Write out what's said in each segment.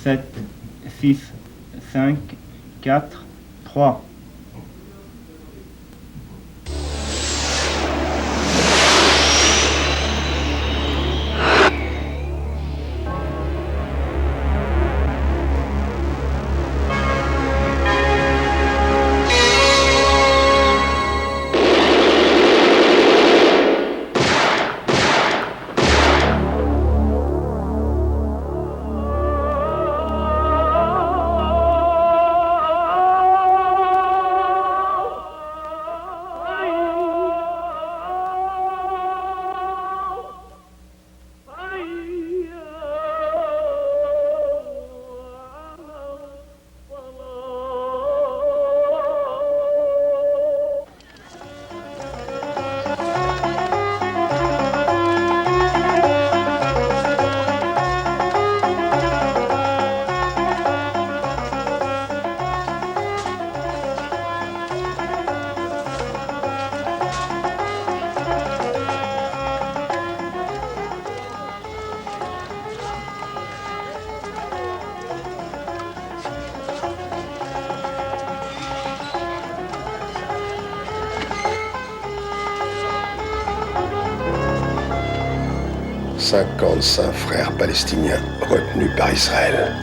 7, 6, 5, 4, 3. « 55 frères palestiniens retenus par Israël. »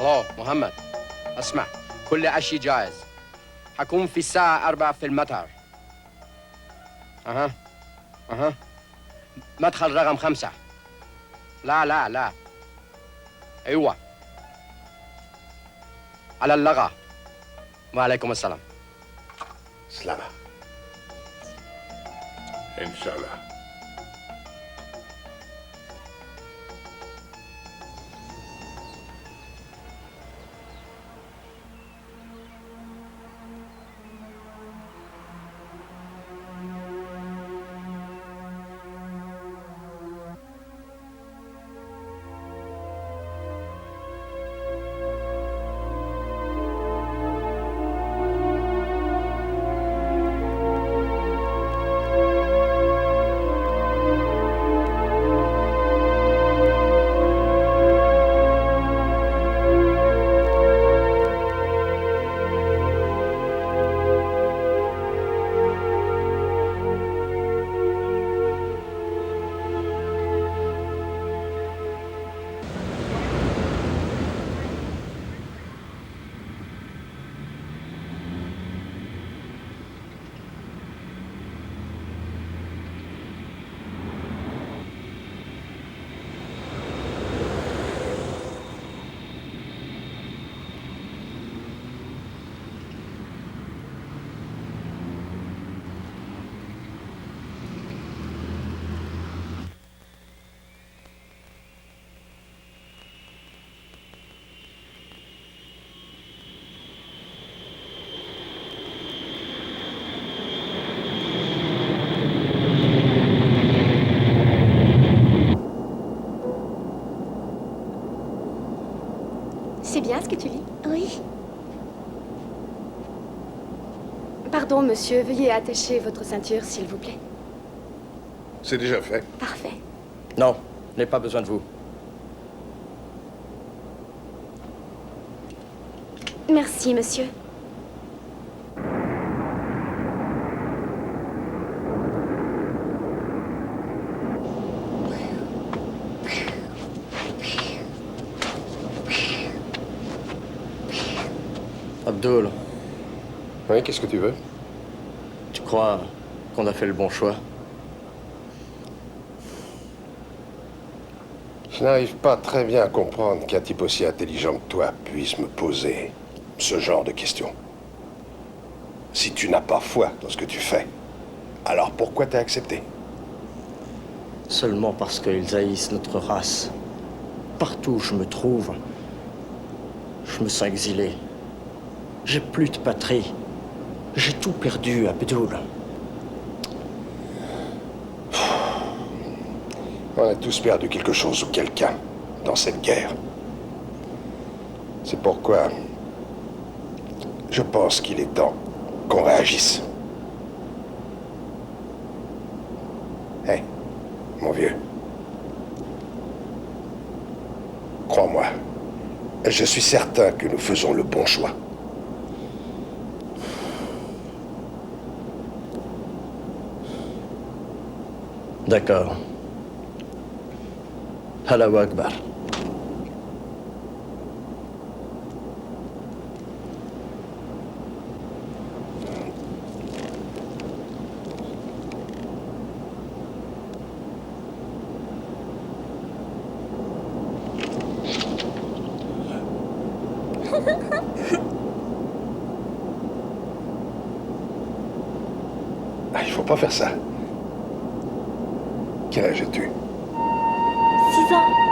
الو محمد، اسمع، كل اشي جاهز. حكون في الساعة 4 في المطار. اها مدخل رقم 5. لا ايوه، على اللغة. وعليكم السلام. سلامة. إن شاء الله. bien ce que tu lis? Oui. Pardon, monsieur, veuillez attacher votre ceinture, s'il vous plaît. C'est déjà fait. Parfait. Non, je n'ai pas besoin de vous. Merci, monsieur. Abdul, Oui, qu'est-ce que tu veux? tu crois qu'on a fait le bon choix? Je n'arrive pas très bien à comprendre qu'un type aussi intelligent que toi puisse me poser ce genre de questions. Si tu n'as pas foi dans ce que tu fais, alors pourquoi t'as accepté? Seulement parce qu'ils haïssent notre race. Partout où je me trouve, je me sens exilé. J'ai plus de patrie. J'ai tout perdu, Abdul. On a tous perdu quelque chose ou quelqu'un dans cette guerre. C'est pourquoi je pense qu'il est temps qu'on réagisse. Hé, mon vieux. Crois-moi, je suis certain que nous faisons le bon choix. D'accord. Allahu Akbar. Ah, il faut pas faire ça. Quel âge as-tu? 6 ans.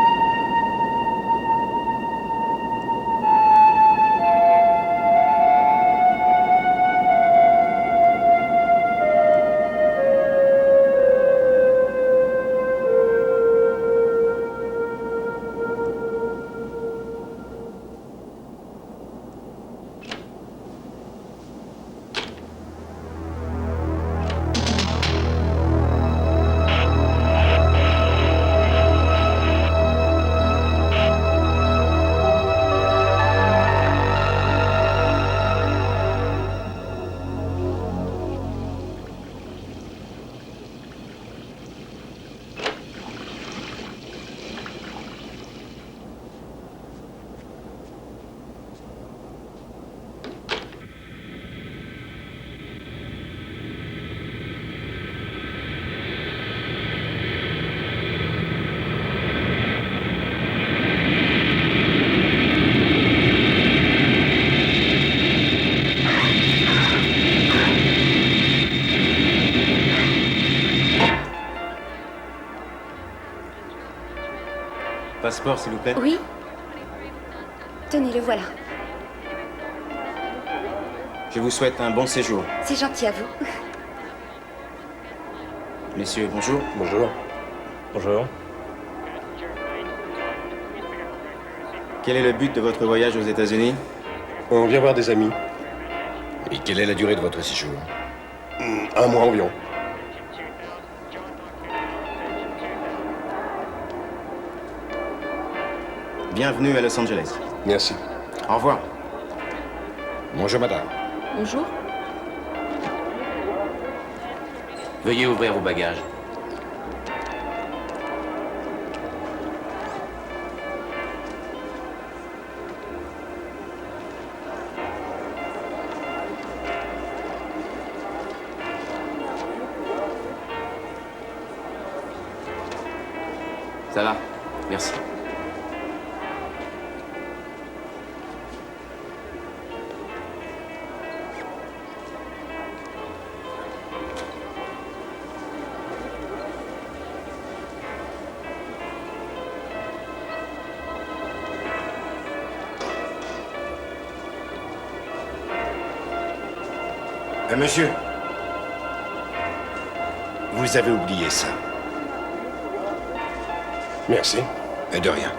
Passeport, s'il vous plaît. Oui? Tenez, le voilà. Je vous souhaite un bon séjour. C'est gentil à vous. Messieurs, bonjour. Bonjour. Bonjour. Quel est le but de votre voyage aux États-Unis? On vient voir des amis. Et quelle est la durée de votre séjour? Un mois environ. Bienvenue à Los Angeles. Merci. Au revoir. Bonjour, madame. Bonjour. Veuillez ouvrir vos bagages. Ça va, merci. Monsieur, vous avez oublié ça. Merci. Et de rien.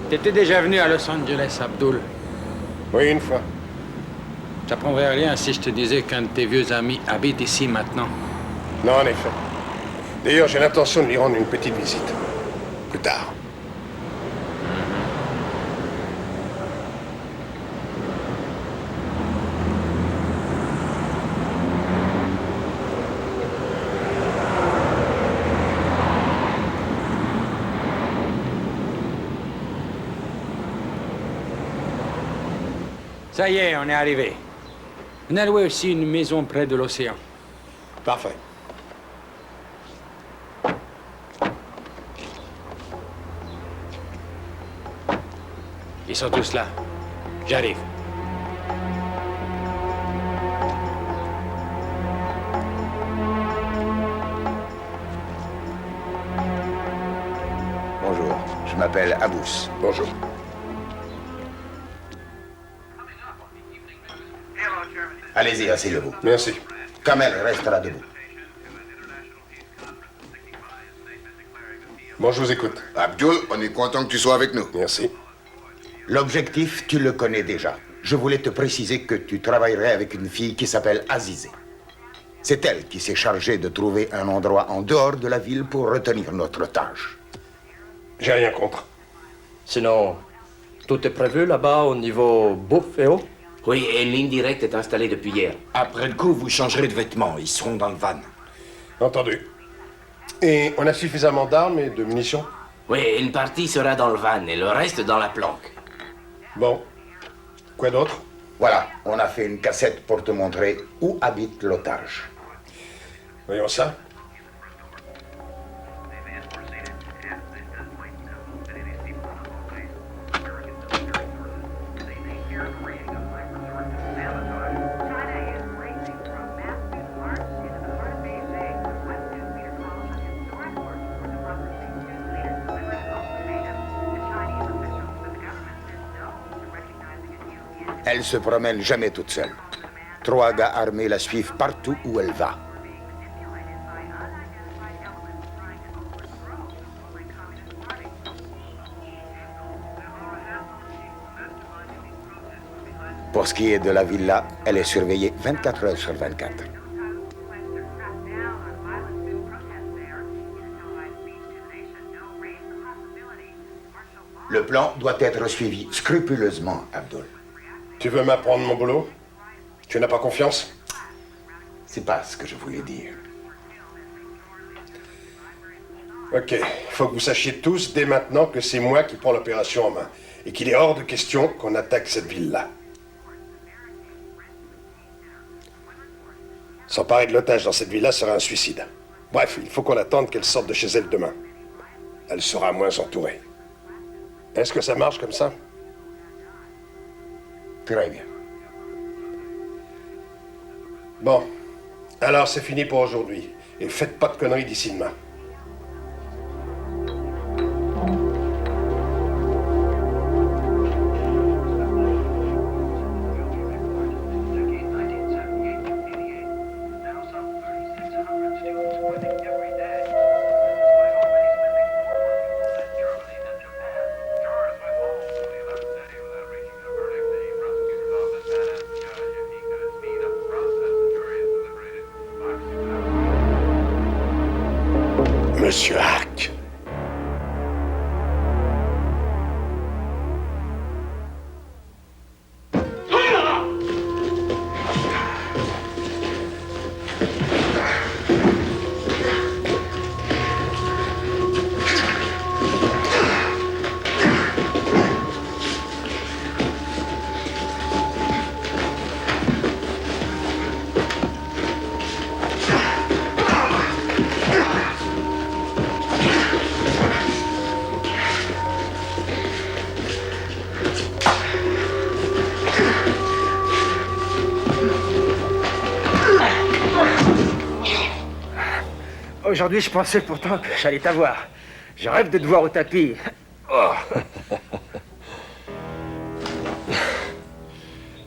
T'étais déjà venu à Los Angeles, Abdul. Oui, une fois. J'apprendrais rien si je te disais qu'un de tes vieux amis habite ici maintenant. Non, en effet. D'ailleurs, j'ai l'intention de lui rendre une petite visite. Plus tard. Ça y est, on est arrivé. On a loué aussi une maison près de l'océan. Parfait. Ils sont tous là. J'arrive. Bonjour, je m'appelle Abous. Bonjour. Allez-y, asseyez-vous. Merci. Kamel restera debout. Bon, je vous écoute. Abdul, on est content que tu sois avec nous. Merci. L'objectif, tu le connais déjà. Je voulais te préciser que tu travaillerais avec une fille qui s'appelle Azizé. C'est elle qui s'est chargée de trouver un endroit en dehors de la ville pour retenir notre otage. J'ai rien contre. Sinon, tout est prévu là-bas au niveau bouffe et eau? Oui, et une ligne directe est installée depuis hier. Après le coup, vous changerez de vêtements. Ils seront dans le van. Entendu. Et on a suffisamment d'armes et de munitions? Oui, une partie sera dans le van et le reste dans la planque. Bon. Quoi d'autre? Voilà, on a fait une cassette pour te montrer où habite l'otage. Voyons ça. Elle se promène jamais toute seule. 3 gars armés la suivent partout où elle va. Pour ce qui est de la villa, elle est surveillée 24 heures sur 24. Le plan doit être suivi scrupuleusement, Abdul. Tu veux m'apprendre mon boulot? Tu n'as pas confiance? C'est pas ce que je voulais dire. Ok, il faut que vous sachiez tous dès maintenant que c'est moi qui prends l'opération en main et qu'il est hors de question qu'on attaque cette ville-là. S'emparer de l'otage dans cette ville-là serait un suicide. Bref, il faut qu'on attende qu'elle sorte de chez elle demain. Elle sera moins entourée. Est-ce que ça marche comme ça? Très bien. Bon, alors c'est fini pour aujourd'hui. Et faites pas de conneries d'ici demain. Monsieur Hack. Aujourd'hui, je pensais pourtant que j'allais t'avoir. Je rêve de te voir au tapis. Oh.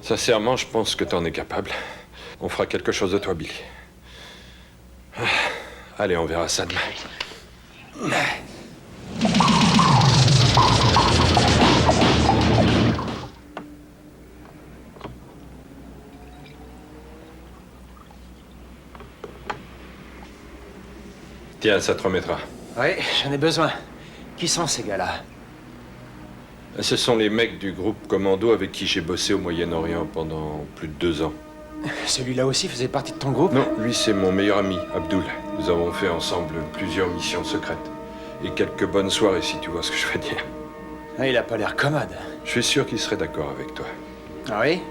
Sincèrement, je pense que t'en es capable. On fera quelque chose de toi, Billy. Allez, on verra ça demain. Tiens, ça te remettra. Oui, j'en ai besoin. Qui sont ces gars-là? Ce sont les mecs du groupe Commando avec qui j'ai bossé au Moyen-Orient pendant plus de 2 ans. Celui-là aussi faisait partie de ton groupe? Non, lui c'est mon meilleur ami, Abdul. Nous avons fait ensemble plusieurs missions secrètes. Et quelques bonnes soirées, si tu vois ce que je veux dire. Ah, il a pas l'air commode. Je suis sûr qu'il serait d'accord avec toi. Ah oui?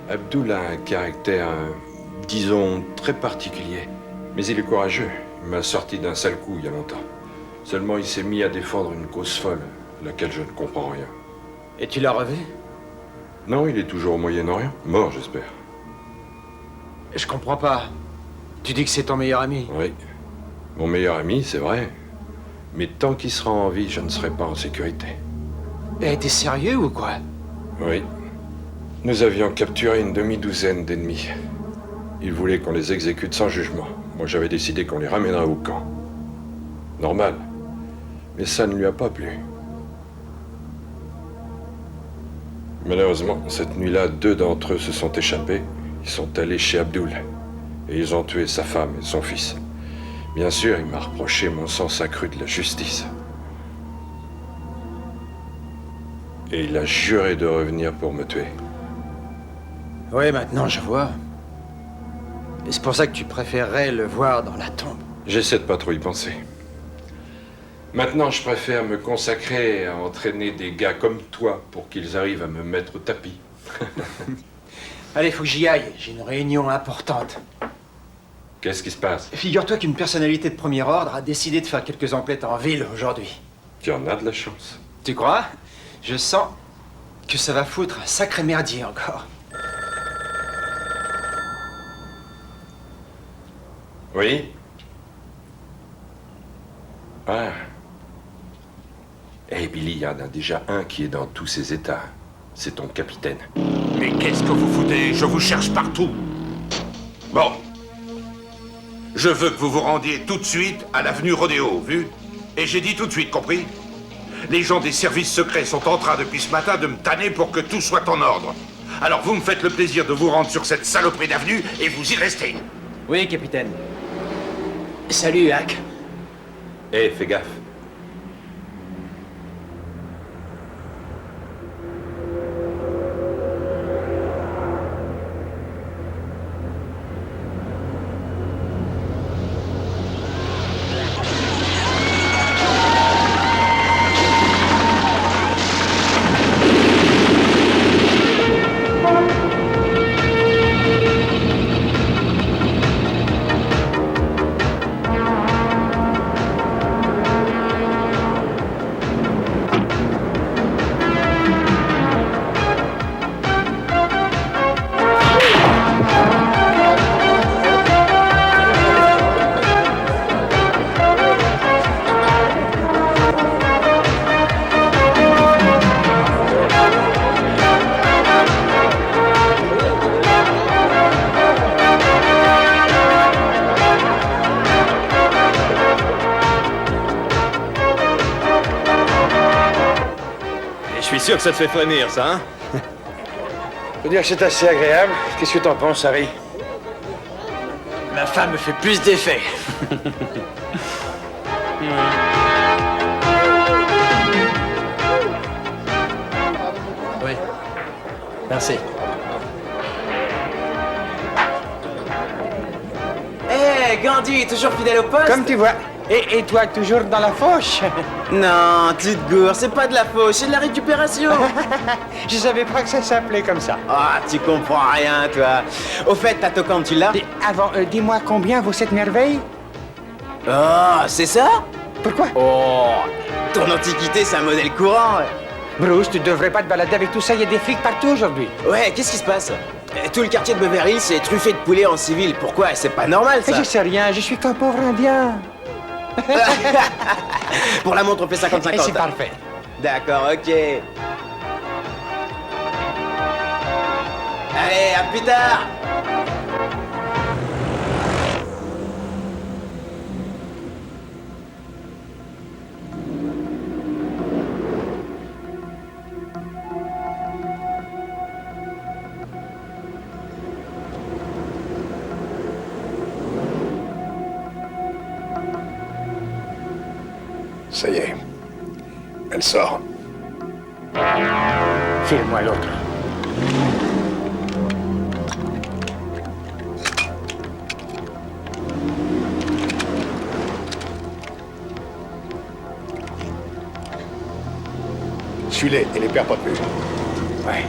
Abdul a un caractère, disons, très particulier. Mais il est courageux. Il m'a sorti d'un sale coup il y a longtemps. Seulement, il s'est mis à défendre une cause folle, à laquelle je ne comprends rien. Et tu l'as revu? Non, il est toujours au Moyen-Orient. Mort, j'espère. Je comprends pas. Tu dis que c'est ton meilleur ami? Oui. Mon meilleur ami, c'est vrai. Mais tant qu'il sera en vie, je ne serai pas en sécurité. Eh, t'es sérieux ou quoi? Oui. Nous avions capturé une demi-douzaine d'ennemis. Ils voulaient qu'on les exécute sans jugement. Moi, j'avais décidé qu'on les ramènerait au camp. Normal. Mais ça ne lui a pas plu. Malheureusement, cette nuit-là, 2 d'entre eux se sont échappés. Ils sont allés chez Abdul. Et ils ont tué sa femme et son fils. Bien sûr, il m'a reproché mon sens accru de la justice. Et il a juré de revenir pour me tuer. Oui, maintenant je vois. Et c'est pour ça que tu préférerais le voir dans la tombe. J'essaie de pas trop y penser. Maintenant, je préfère me consacrer à entraîner des gars comme toi pour qu'ils arrivent à me mettre au tapis. Allez, faut que j'y aille. J'ai une réunion importante. Qu'est-ce qui se passe? Figure-toi qu'une personnalité de premier ordre a décidé de faire quelques emplettes en ville aujourd'hui. Tu en as de la chance. Tu crois? Je sens que ça va foutre un sacré merdier encore. Oui? Ah. Eh, Billy, il y en a déjà un qui est dans tous ses états. C'est ton capitaine. Mais qu'est-ce que vous foutez? Je vous cherche partout. Bon. Je veux que vous vous rendiez tout de suite à l'avenue Rodéo, vu? Et j'ai dit tout de suite, compris? Les gens des services secrets sont en train depuis ce matin de me tanner pour que tout soit en ordre. Alors vous me faites le plaisir de vous rendre sur cette saloperie d'avenue et vous y restez. Oui, capitaine. Salut, Hack. Eh, fais gaffe. Je suis sûr que ça te fait frémir, ça, hein? Faut dire que c'est assez agréable. Qu'est-ce que t'en penses, Harry? Ma femme me fait plus d'effet. Oui. Merci. Hé, Gandhi, toujours fidèle au poste? Comme tu vois. Et toi, toujours dans la fauche? Non, tu te gourres, c'est pas de la fauche, c'est de la récupération. Je savais pas que ça s'appelait comme ça. Ah, tu comprends rien, toi. Au fait, ta tocante, tu l'as? Avant, dis-moi combien vaut cette merveille? Oh, c'est ça? Pourquoi? Oh, ton antiquité, c'est un modèle courant. Bruce, tu devrais pas te balader avec tout ça, il y a des flics partout aujourd'hui. Ouais, qu'est-ce qui se passe? Tout le quartier de Beverly Hills est truffé de poulets en civil. Pourquoi? C'est pas normal, ça. Je sais rien, je suis qu'un pauvre indien. Pour la montre, on fait 50-50. C'est parfait. D'accord, ok. Allez, à plus tard. Ça y est. Elle sort. File-moi l'autre. Suis-les et les perds pas de vue. Ouais.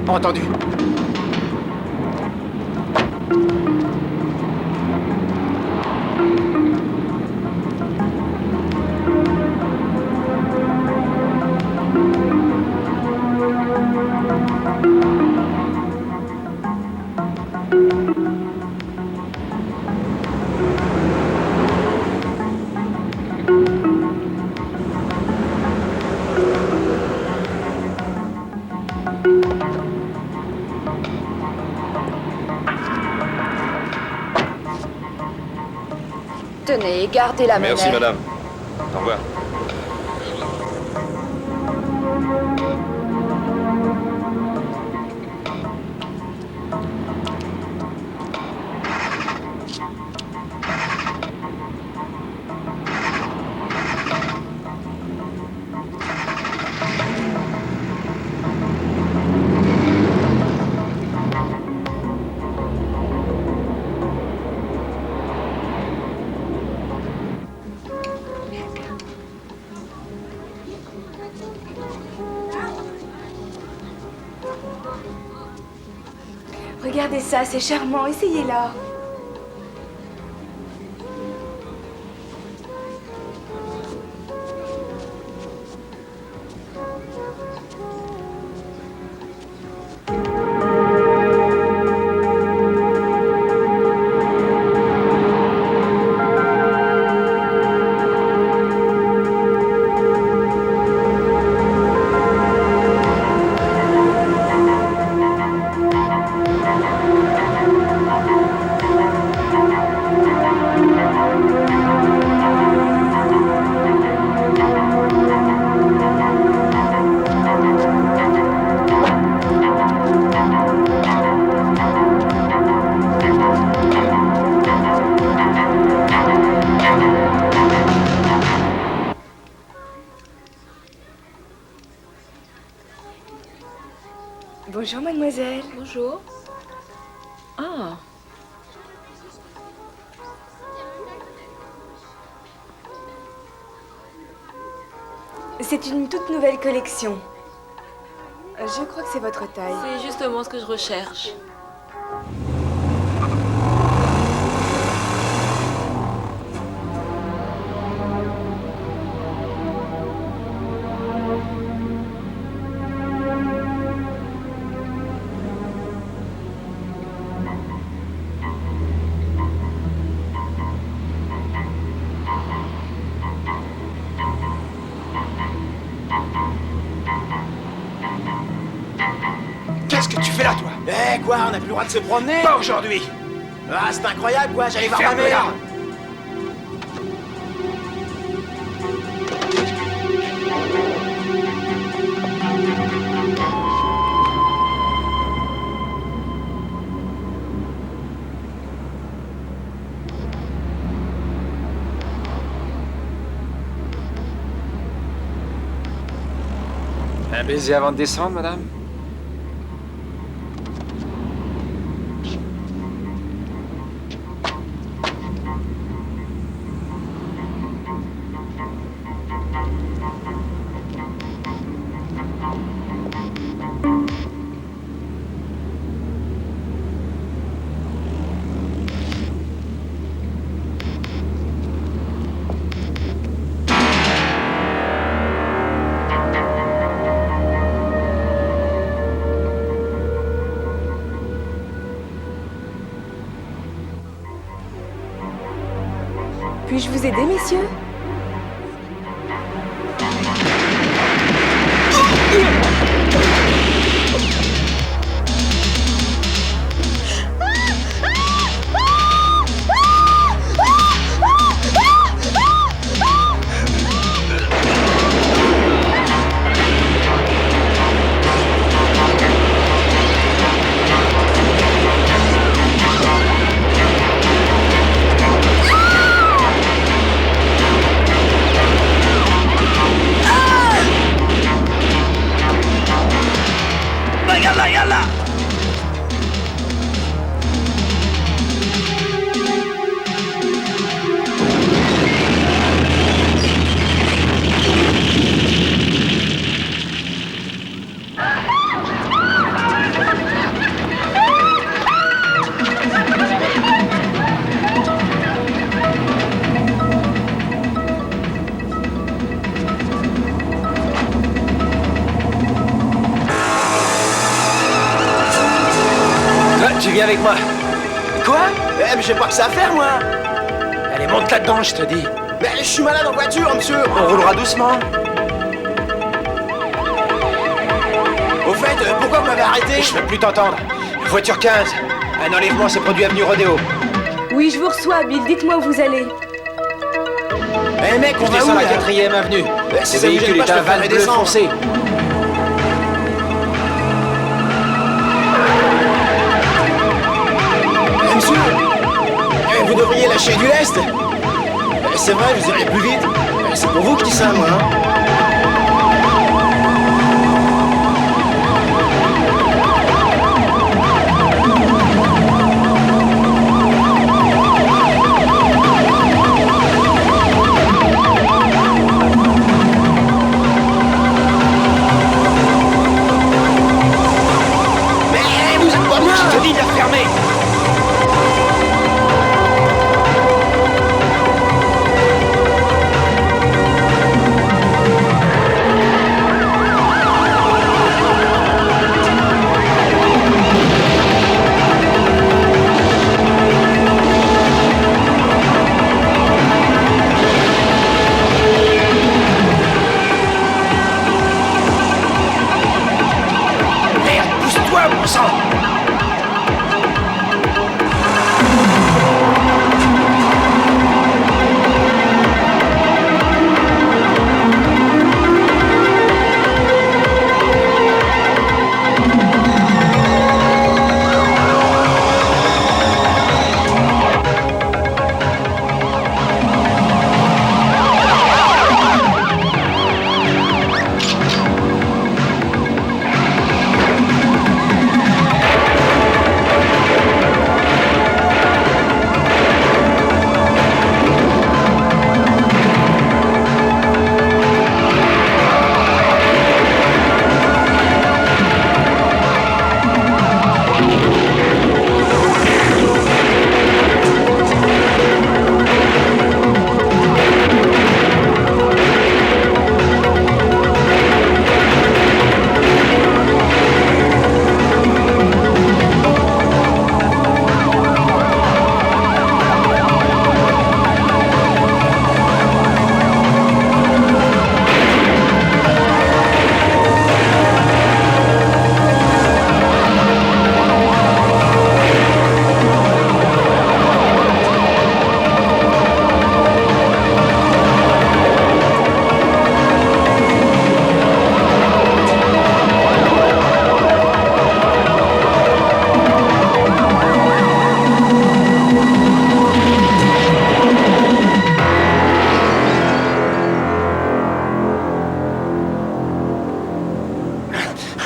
Entendu. Tenez, gardez la monnaie. Merci, madame. Au revoir. Regardez ça, c'est charmant. Essayez-la. Bonjour, mademoiselle. Bonjour. Ah. C'est une toute nouvelle collection. Je crois que c'est votre taille. C'est justement ce que je recherche. Qu'est-ce que tu fais là, toi? Eh, quoi? On n'a plus le droit de se promener? Pas aujourd'hui! Ah, c'est incroyable, quoi! J'allais voir ma mère! Un baiser avant de descendre, madame? Puis-je vous aider, messieurs? Tu viens avec moi. Quoi? Eh, mais j'ai pas que ça à faire, moi. Allez, monte là-dedans, je te dis. Mais je suis malade en voiture, monsieur. On roulera doucement. Au fait, pourquoi vous m'avez arrêté? Je peux plus t'entendre. Voiture 15. Un enlèvement s'est produit avenue Rodéo. Oui, je vous reçois, Bill. Dites-moi où vous allez. Eh mec, on va où, la là? 4e avenue. Si Le ça vous véhicule gêne pas, est je un peux faire van bleu descendre. foncé. Monsieur, vous devriez lâcher du lest. C'est vrai, vous irez plus vite. C'est pour vous que je dis ça, moi. Mais vous êtes pas bien. Je te dis de la fermer. Merde, pousse-toi, bon sang.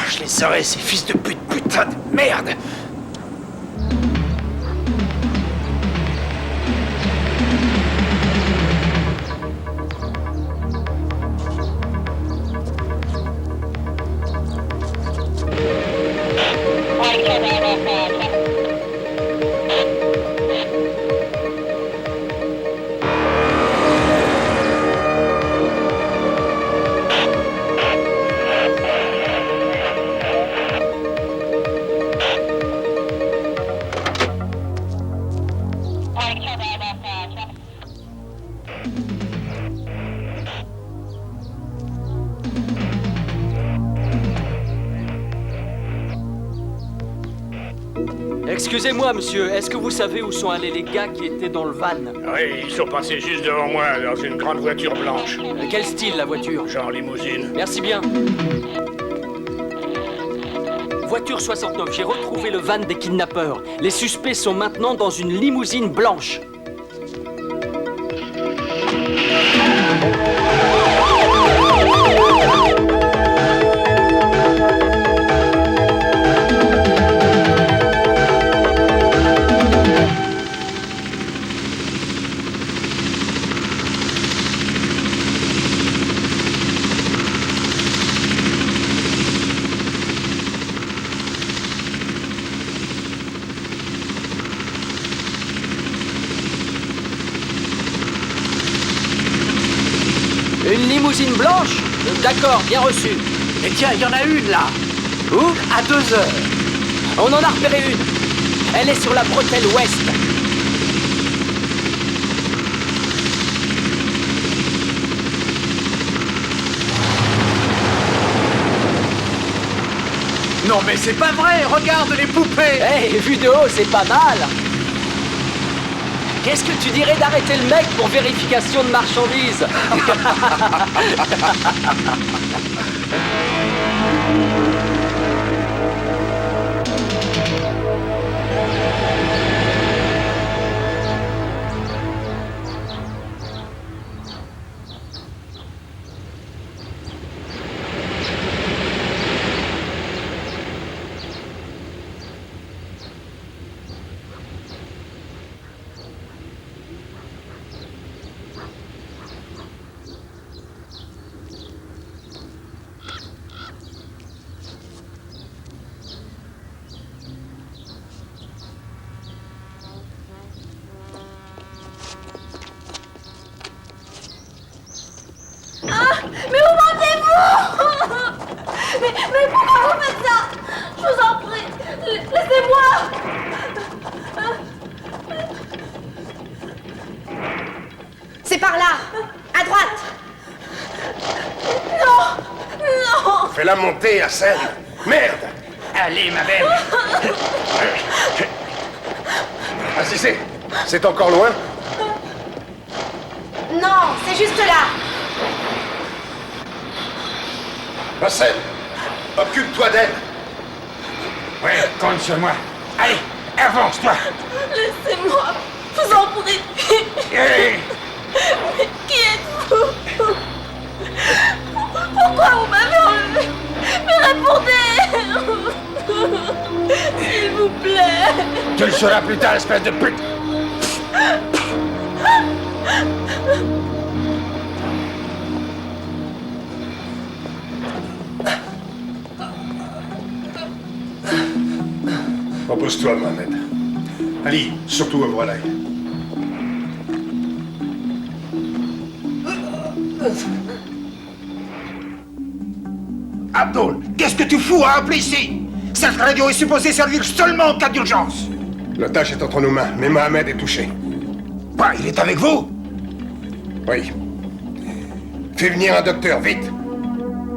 Je les aurai, ces fils de pute, putain de merde. Excusez-moi, monsieur, est-ce que vous savez où sont allés les gars qui étaient dans le van? Oui, ils sont passés juste devant moi, dans une grande voiture blanche. Quel style, la voiture? Genre limousine. Merci bien. Voiture 69, j'ai retrouvé le van des kidnappeurs. Les suspects sont maintenant dans une limousine blanche. Une limousine blanche? D'accord, bien reçu. Et tiens, il y en a une là. Où? À 2 heures. On en a repéré une. Elle est sur la bretelle ouest. Non mais c'est pas vrai, regarde les poupées. Hey, vu de haut, c'est pas mal. Qu'est-ce que tu dirais d'arrêter le mec pour vérification de marchandises? Mais où mentez-vous? Mais pourquoi vous faites ça? Je vous en prie, laissez-moi. C'est par là, à droite. Non, non. Fais-la monter, Hassan. Merde. Allez, ma belle. Azizé, c'est encore loin? Non, c'est juste là. Hassan, occupe-toi d'elle. Ouais, compte sur moi. Allez, avance-toi. Laissez-moi, je vous en prie. Hey. Mais qui êtes-vous? Pourquoi vous m'avez enlevé? Mais répondez. S'il vous plaît. Tu le sauras plus tard, espèce de pute. Repose-toi, Mohamed. Ali, surtout ouvre l'œil. Abdul, qu'est-ce que tu fous à appeler ici? Cette radio est supposée servir seulement en cas d'urgence. L'otage est entre nos mains, mais Mohamed est touché. Quoi, il est avec vous? Oui. Fais venir un docteur, vite.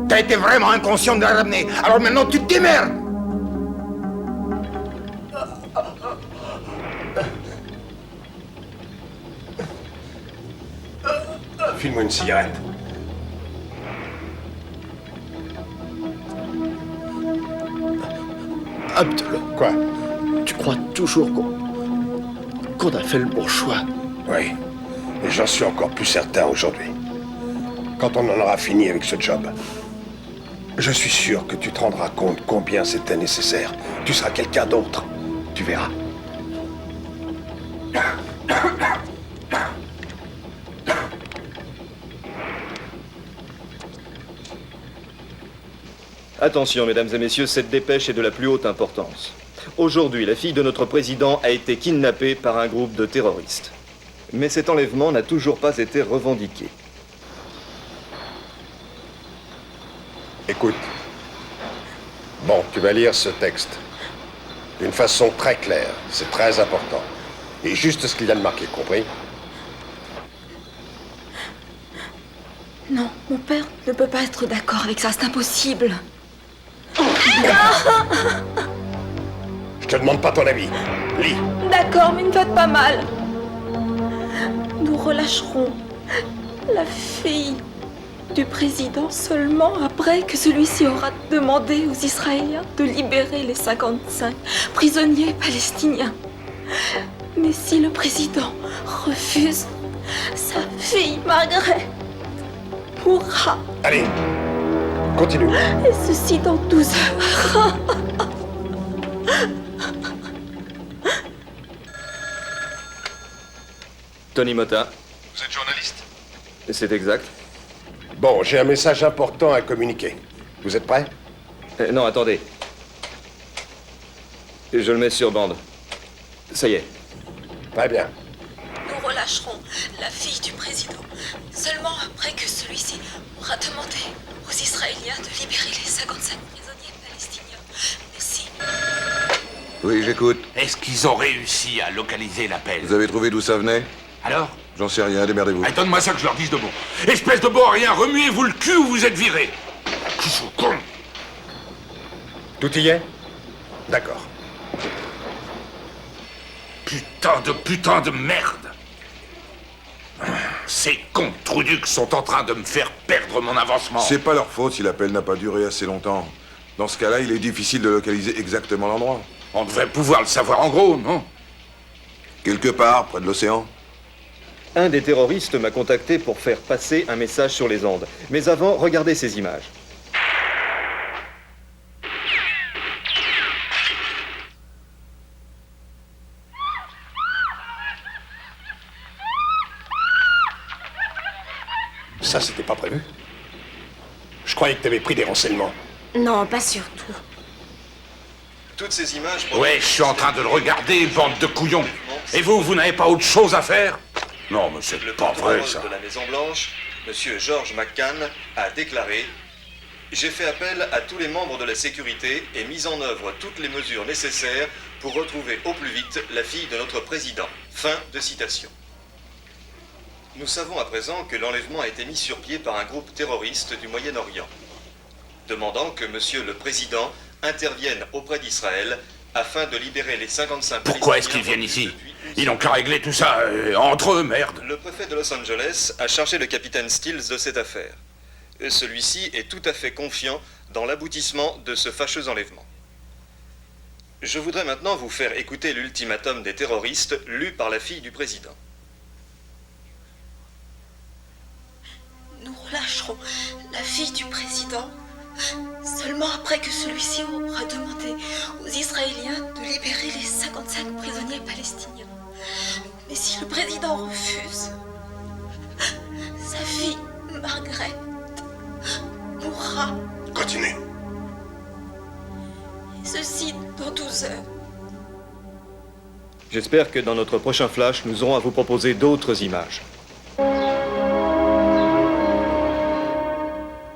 T'as été vraiment inconscient de la ramener, alors maintenant tu te démerdes. File-moi une cigarette. Abdul. Quoi? Tu crois toujours qu'on a fait le bon choix? Oui. Et j'en suis encore plus certain aujourd'hui. Quand on en aura fini avec ce job, je suis sûr que tu te rendras compte combien c'était nécessaire. Tu seras quelqu'un d'autre. Tu verras. Attention, mesdames et messieurs, cette dépêche est de la plus haute importance. Aujourd'hui, la fille de notre président a été kidnappée par un groupe de terroristes. Mais cet enlèvement n'a toujours pas été revendiqué. Écoute. Bon, tu vas lire ce texte. D'une façon très claire. C'est très important. Et juste ce qu'il y a de marqué, compris? Non, mon père ne peut pas être d'accord avec ça, c'est impossible. Je Je te demande pas ton avis. Lis. D'accord, mais ne faites pas mal. Nous relâcherons la fille du président seulement après que celui-ci aura demandé aux Israéliens de libérer les 55 prisonniers palestiniens. Mais si le président refuse, sa fille Margaret mourra. Allez, continue. Et ceci dans 12 heures. Tony Motta. Vous êtes journaliste? C'est exact. Bon, j'ai un message important à communiquer. Vous êtes prêts? Non, attendez. Je le mets sur bande. Ça y est. Très bien. Nous relâcherons la fille du président seulement après que celui-ci aura demandé aux Israéliens de libérer les 55 prisonniers palestiniens. Mais si... Oui, j'écoute. Est-ce qu'ils ont réussi à localiser l'appel? Vous avez trouvé d'où ça venait? Alors? J'en sais rien, démerdez-vous. Ah, donne-moi ça que je leur dise de bon. Espèce de bon à rien, remuez-vous le cul ou vous êtes virés. Qui sont cons. Tout y est? D'accord. Putain de merde. Ces cons Truduc sont en train de me faire perdre mon avancement. C'est pas leur faute si l'appel n'a pas duré assez longtemps. Dans ce cas-là, il est difficile de localiser exactement l'endroit. On devrait pouvoir le savoir en gros, non? Quelque part, près de l'océan. Un des terroristes m'a contacté pour faire passer un message sur les ondes. Mais avant, regardez ces images. Ça, c'était pas prévu. Je croyais que t'avais pris des renseignements. Non, pas surtout. Toutes ces images... Ouais, je suis en train de le regarder, bande de couillons. Et vous n'avez pas autre chose à faire? Non, mais c'est pas vrai, ça. Le porte-parole de la Maison-Blanche, M. George McCann, a déclaré « J'ai fait appel à tous les membres de la sécurité et mis en œuvre toutes les mesures nécessaires pour retrouver au plus vite la fille de notre président. » Fin de citation. Nous savons à présent que l'enlèvement a été mis sur pied par un groupe terroriste du Moyen-Orient, demandant que M. le Président intervienne auprès d'Israël afin de libérer les 55... Pourquoi est-ce qu'ils viennent ici? Ils n'ont qu'à régler tout ça entre eux, merde. Le préfet de Los Angeles a chargé le capitaine Stills de cette affaire. Celui-ci est tout à fait confiant dans l'aboutissement de ce fâcheux enlèvement. Je voudrais maintenant vous faire écouter l'ultimatum des terroristes lu par la fille du président. Nous relâcherons la fille du président seulement après que celui-ci aura demandé aux Israéliens de libérer les 55 prisonniers palestiniens. Mais si le président refuse, sa fille, Margaret, mourra. Continue. Et ceci dans 12 heures. J'espère que dans notre prochain flash, nous aurons à vous proposer d'autres images.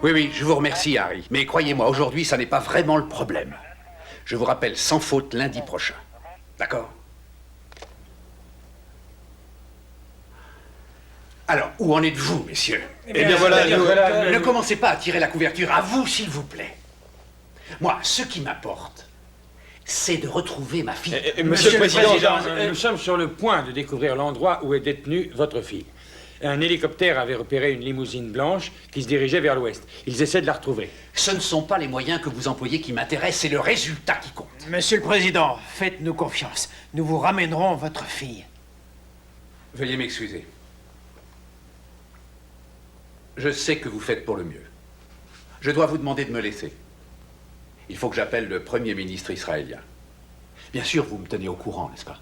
Oui, je vous remercie, Harry. Mais croyez-moi, aujourd'hui, ça n'est pas vraiment le problème. Je vous rappelle sans faute lundi prochain. D'accord? Alors, où en êtes-vous, messieurs? Eh bien voilà, Ne commencez pas à tirer la couverture. À vous, s'il vous plaît. Moi, ce qui m'importe, c'est de retrouver ma fille. Monsieur le Président, nous sommes sur le point de découvrir l'endroit où est détenue votre fille. Un hélicoptère avait repéré une limousine blanche qui se dirigeait vers l'ouest. Ils essaient de la retrouver. Ce ne sont pas les moyens que vous employez qui m'intéressent, c'est le résultat qui compte. Monsieur le Président, faites-nous confiance. Nous vous ramènerons votre fille. Veuillez m'excuser. Je sais que vous faites pour le mieux. Je dois vous demander de me laisser. Il faut que j'appelle le Premier ministre israélien. Bien sûr, vous me tenez au courant, n'est-ce pas?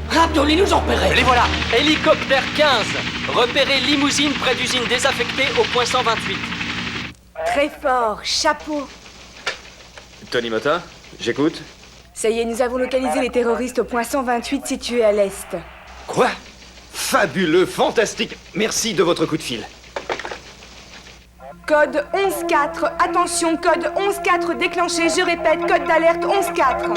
Raptor, ils nous ont repérés. Les voilà. Hélicoptère 15. Repéré limousine près d'usine désaffectée au point 128. Très fort, chapeau. Tony Motta, j'écoute. Ça y est, nous avons localisé les terroristes au point 128 situé à l'est. Quoi? Fabuleux, fantastique. Merci de votre coup de fil. Code 11-4. Attention, code 11-4 déclenché. Je répète, code d'alerte 11-4.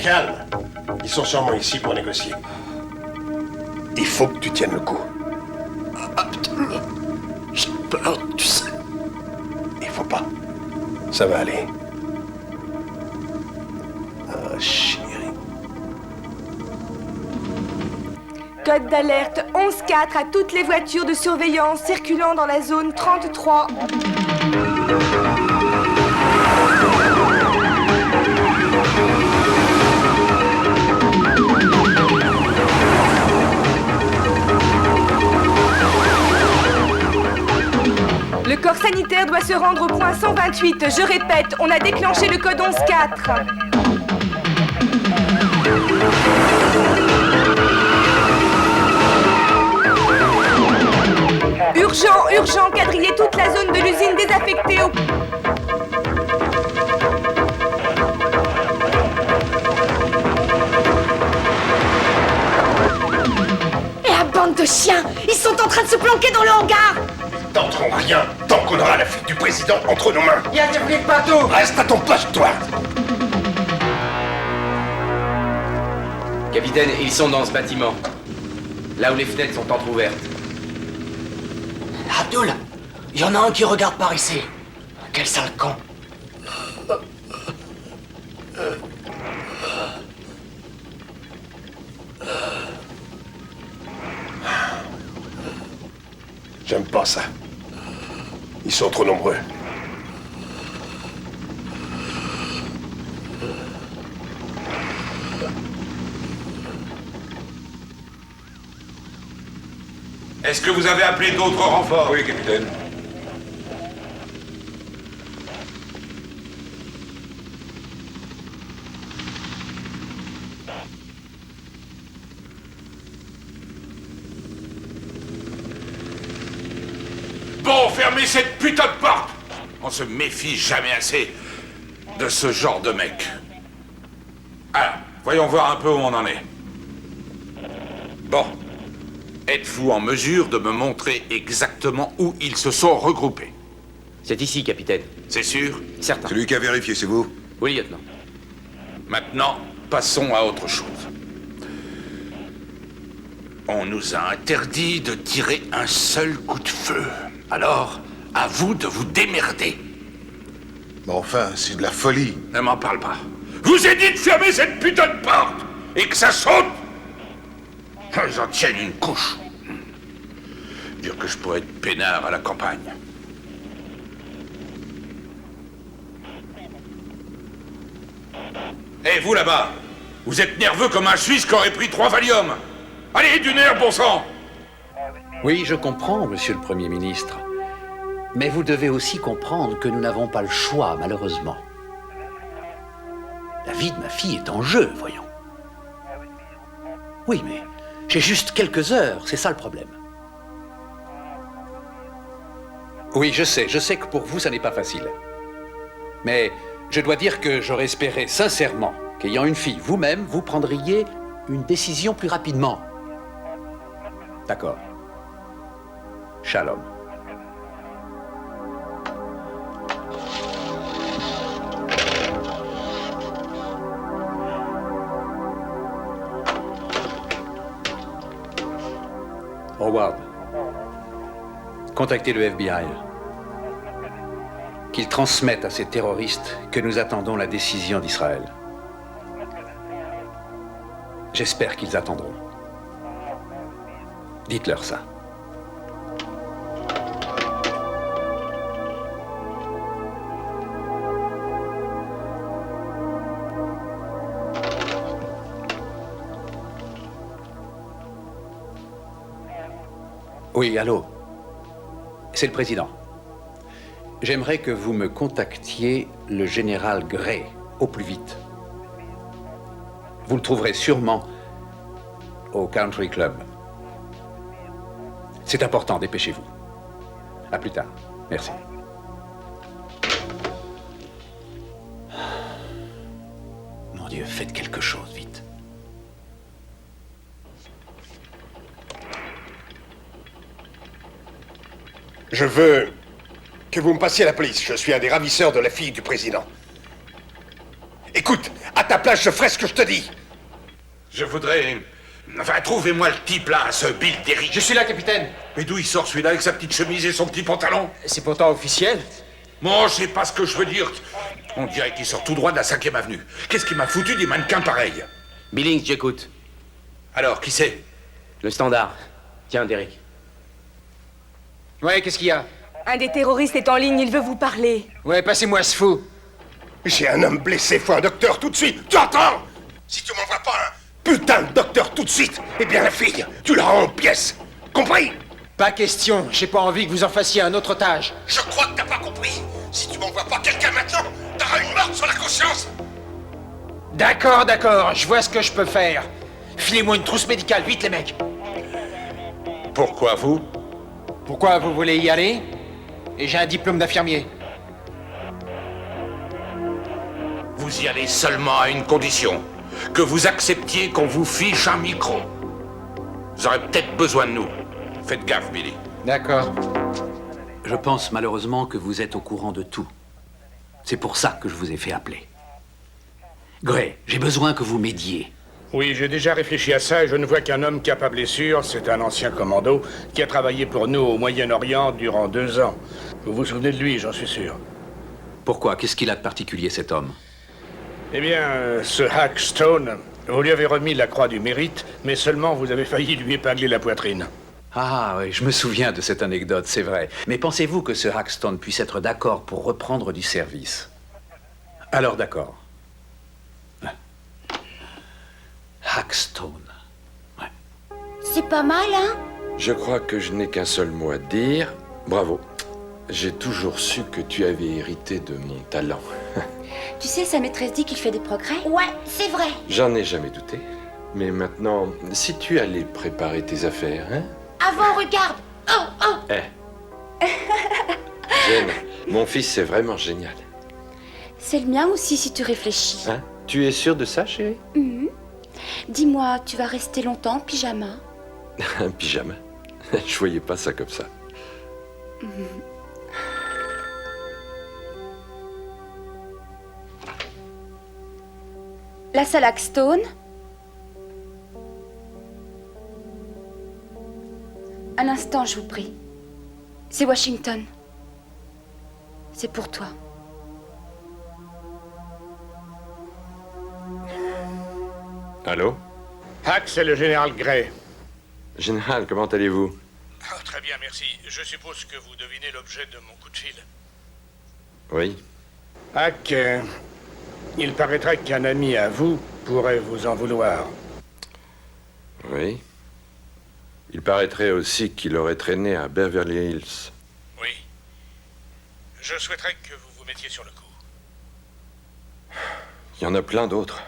Calme. Ils sont sûrement ici pour négocier. Il faut que tu tiennes le coup. Absolument. J'ai peur, tu sais. Il faut pas. Ça va aller. Ah, chérie. Code d'alerte 11-4 à toutes les voitures de surveillance circulant dans la zone 33. Le corps sanitaire doit se rendre au point 128. Je répète, on a déclenché le code 11-4. Urgent, quadriller toute la zone de l'usine désaffectée au... Et la bande de chiens, ils sont en train de se planquer dans le hangar. Tenterons rien tant qu'on aura la fuite du président entre nos mains. Il y a des flics partout. Reste à ton poste, toi. Capitaine, ils sont dans ce bâtiment. Là où les fenêtres sont entrouvertes. Abdul, il y en a un qui regarde par ici. Quel sale con. J'aime pas ça. Ils sont trop nombreux. Est-ce que vous avez appelé d'autres renforts? Oui, capitaine. Bon, fermez cette putain de porte! On se méfie jamais assez de ce genre de mec. Alors, voyons voir un peu où on en est. Bon. Êtes-vous en mesure de me montrer exactement où ils se sont regroupés? C'est ici, capitaine. C'est sûr? Certain. Celui qui a vérifié, c'est vous? Oui, lieutenant. Maintenant, passons à autre chose. On nous a interdit de tirer un seul coup de feu. Alors, à vous de vous démerder. Mais enfin, c'est de la folie. Ne m'en parle pas. vous ai dit de fermer cette putain de porte et que ça saute. Ils en tiennent une couche. Dire que je pourrais être peinard à la campagne. Et vous là-bas, vous êtes nerveux comme un Suisse qui aurait pris 3 Valium. Allez, du nerf, bon sang! Oui, je comprends, monsieur le Premier ministre. Mais vous devez aussi comprendre que nous n'avons pas le choix, malheureusement. La vie de ma fille est en jeu, voyons. Oui, mais j'ai juste quelques heures, c'est ça le problème. Oui, je sais que pour vous, ça n'est pas facile. Mais je dois dire que j'aurais espéré sincèrement qu'ayant une fille vous-même, vous prendriez une décision plus rapidement. D'accord. Shalom. Howard, contactez le FBI. Qu'ils transmettent à ces terroristes que nous attendons la décision d'Israël. J'espère qu'ils attendront. Dites-leur ça. Oui, allô. C'est le président. J'aimerais que vous me contactiez le général Gray au plus vite. Vous le trouverez sûrement au Country Club. C'est important, dépêchez-vous. À plus tard. Merci. Mon Dieu, faites quelque chose, vite. Je veux que vous me passiez la police. Je suis un des ravisseurs de la fille du président. Écoute, attends. ta place, je ferai ce que je te dis. Je voudrais... Enfin, trouvez-moi le type là, ce Bill Derry. Je suis là, capitaine. Mais d'où il sort celui-là avec sa petite chemise et son petit pantalon? C'est pourtant officiel. Bon, je sais pas ce que je veux dire. On dirait qu'il sort tout droit de la 5e avenue. Qu'est-ce qui m'a foutu des mannequins pareils? Billings, j'écoute. Alors, qui c'est? Le standard. Tiens, Derrick. Ouais, qu'est-ce qu'il y a? Un des terroristes est en ligne, il veut vous parler. Ouais, passez-moi ce fou. J'ai un homme blessé, faut un docteur tout de suite. Tu entends? Si tu m'envoies pas un putain de docteur tout de suite, eh bien la fille, tu la rends en pièces. Compris? Pas question, j'ai pas envie que vous en fassiez un autre otage. Je crois que t'as pas compris. Si tu m'envoies pas quelqu'un maintenant, t'auras une morte sur la conscience. D'accord, d'accord, je vois ce que je peux faire. Filez-moi une trousse médicale, vite les mecs. Pourquoi vous? Pourquoi vous voulez y aller? Et j'ai un diplôme d'infirmier. Vous y allez seulement à une condition. Que vous acceptiez qu'on vous fiche un micro. Vous aurez peut-être besoin de nous. Faites gaffe, Billy. D'accord. Je pense malheureusement que vous êtes au courant de tout. C'est pour ça que je vous ai fait appeler. Gray, j'ai besoin que vous m'aidiez. Oui, j'ai déjà réfléchi à ça et je ne vois qu'un homme capable et sûr. C'est un ancien commando qui a travaillé pour nous au Moyen-Orient durant 2 ans. Vous vous souvenez de lui, j'en suis sûr. Pourquoi? Qu'est-ce qu'il a de particulier, cet homme? Eh bien, ce Hack Stone, vous lui avez remis la croix du mérite, mais seulement vous avez failli lui épingler la poitrine. Ah oui, je me souviens de cette anecdote, c'est vrai. Mais pensez-vous que ce Hackstone puisse être d'accord pour reprendre du service? Alors d'accord. Hackstone. C'est pas mal, hein? Je crois que je n'ai qu'un seul mot à dire. Bravo. J'ai toujours su que tu avais hérité de mon talent. Tu sais, sa maîtresse dit qu'il fait des progrès. Ouais, c'est vrai. J'en ai jamais douté. Mais maintenant, si tu allais préparer tes affaires, hein? Avant, regarde. Oh, oh. Jen, mon fils, c'est vraiment génial. C'est le mien aussi, si tu réfléchis. Hein? Tu es sûre de ça, chérie? Dis-moi, tu vas rester longtemps en pyjama? Un pyjama? Je voyais pas ça comme ça. La salle Hackstone. Un instant, je vous prie. C'est Washington. C'est pour toi. Allô? Hack, c'est le général Gray. Général, comment allez-vous? Très bien, merci. Je suppose que vous devinez l'objet de mon coup de fil. Oui. Hack, il paraîtrait qu'un ami à vous pourrait vous en vouloir. Oui. Il paraîtrait aussi qu'il aurait traîné à Beverly Hills. Oui. Je souhaiterais que vous vous mettiez sur le coup. Il y en a plein d'autres.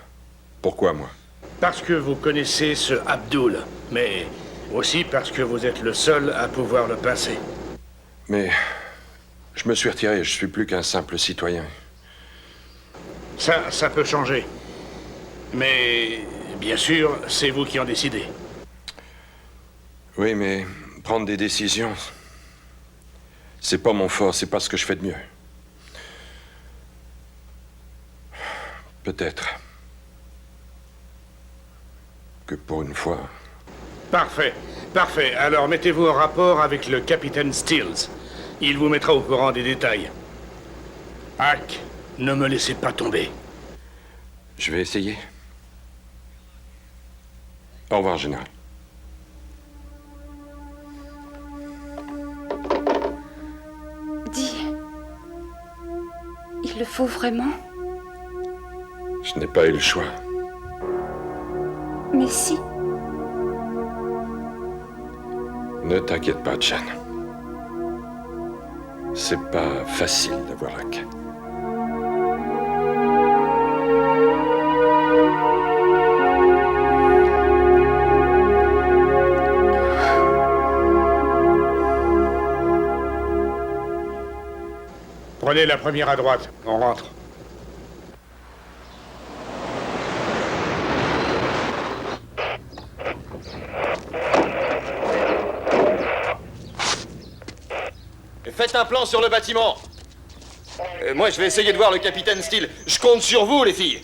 Pourquoi moi? Parce que vous connaissez ce Abdul, mais aussi parce que vous êtes le seul à pouvoir le pincer. Mais je me suis retiré, je suis plus qu'un simple citoyen. Ça peut changer. Mais, bien sûr, c'est vous qui en décidez. Oui, mais prendre des décisions, c'est pas mon fort, c'est pas ce que je fais de mieux. Peut-être que pour une fois... Parfait, parfait. Alors mettez-vous en rapport avec le capitaine Stills. Il vous mettra au courant des détails. Hack, ne me laissez pas tomber. Je vais essayer. Au revoir, général. Dis, il le faut vraiment? Je n'ai pas eu le choix. Mais si. Ne t'inquiète pas, Jan. C'est pas facile d'avoir Hack. Prenez la première à droite, on rentre. Faites un plan sur le bâtiment. Moi, je vais essayer de voir le capitaine Steele. Je compte sur vous, les filles.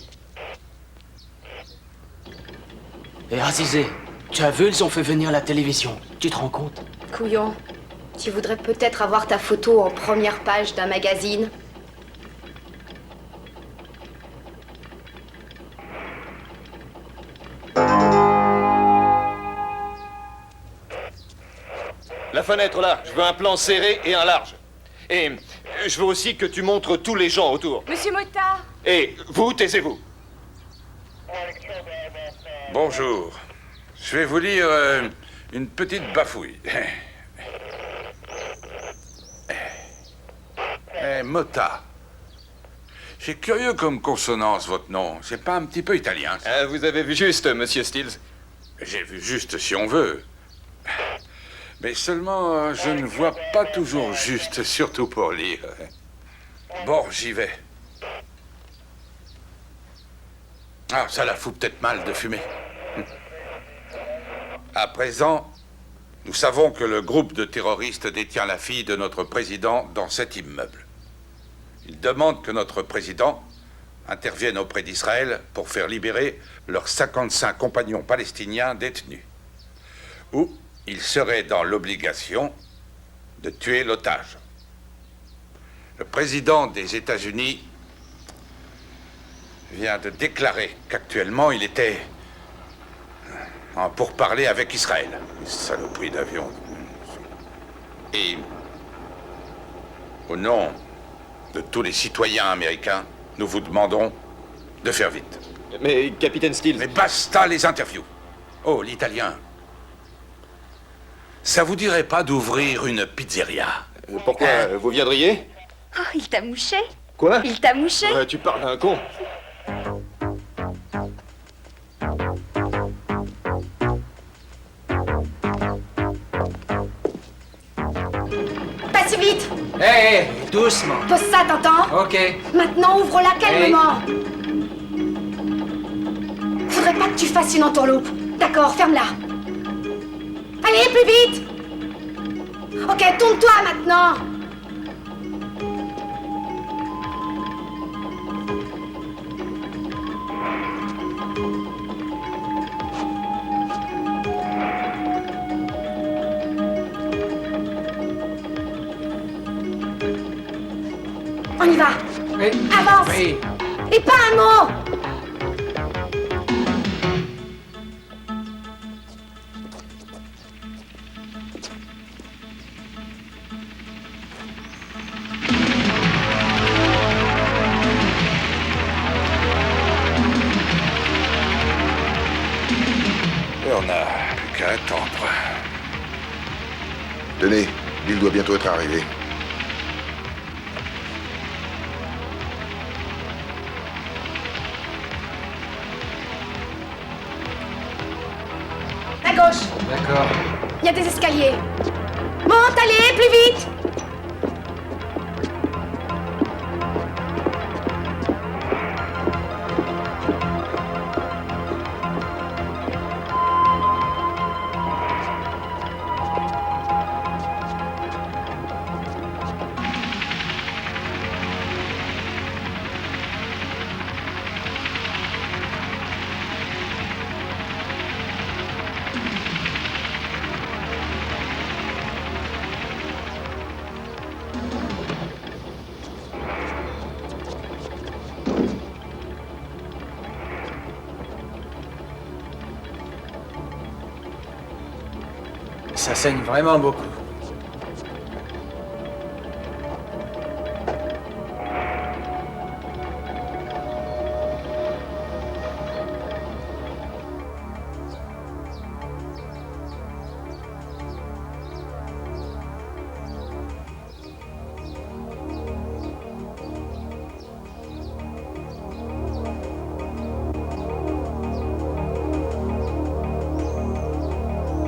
Et Azizé, tu as vu, ils ont fait venir la télévision. Tu te rends compte? Couillon, tu voudrais peut-être avoir ta photo en première page d'un magazine. La fenêtre là, je veux un plan serré et un large. Et je veux aussi que tu montres tous les gens autour. Monsieur Motard. Et vous, taisez-vous. Bonjour. Je vais vous lire une petite bafouille. Motta. C'est curieux comme consonance, votre nom. C'est pas un petit peu italien, ça? Vous avez vu juste, monsieur Stills. J'ai vu juste, si on veut. Mais seulement, je ne vois pas toujours juste, surtout pour lire. Bon, j'y vais. Ah, ça la fout peut-être mal de fumer. À présent, nous savons que le groupe de terroristes détient la fille de notre président dans cet immeuble. Ils demandent que notre président intervienne auprès d'Israël pour faire libérer leurs 55 compagnons palestiniens détenus. Ou il serait dans l'obligation de tuer l'otage. Le président des États-Unis vient de déclarer qu'actuellement il était en pourparlers avec Israël. Une saloperie d'avion. Et au nom de tous les citoyens américains, nous vous demandons de faire vite. Mais, capitaine Stills... Mais basta les interviews. Oh, l'italien. Ça vous dirait pas d'ouvrir une pizzeria? Pourquoi? Vous viendriez? Oh, il t'a mouché. Quoi? Il t'a mouché. Tu parles à un con. Pas si vite. Hé, doucement. Pose ça, t'entends? Ok. Maintenant, ouvre-la calmement. Faudrait pas que tu fasses une entourloupe. D'accord, ferme-la. Allez, plus vite. Ok, tourne-toi maintenant. On y va. Oui. Avance. Oui. Et pas un mot. Et on n'a plus qu'à attendre. Tenez, l'île doit bientôt être arrivée. À gauche. D'accord. Il y a des escaliers. Monte, allez, plus vite. Ça saigne vraiment beaucoup.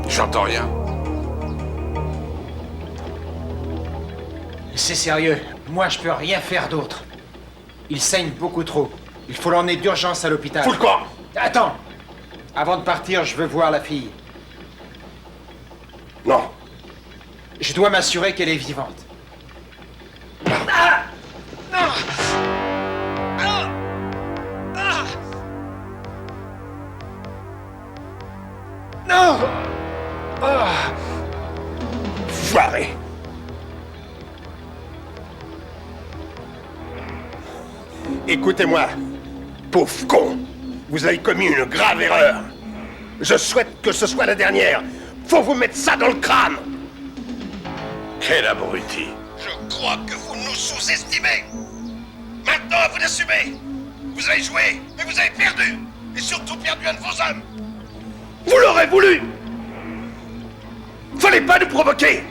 J'entends rien. C'est sérieux. Moi, je peux rien faire d'autre. Il saigne beaucoup trop. Il faut l'emmener d'urgence à l'hôpital. Fous le camp! Attends! Avant de partir, je veux voir la fille. Non. Je dois m'assurer qu'elle est vivante. Non! Foiré! Écoutez-moi, pauvre con. Vous avez commis une grave erreur. Je souhaite que ce soit la dernière. Faut vous mettre ça dans le crâne. Quel abruti. Je crois que vous nous sous-estimez. Maintenant, à vous d'assumer. Vous avez joué, mais vous avez perdu. Et surtout perdu un de vos hommes. Vous l'aurez voulu. Fallait pas nous provoquer.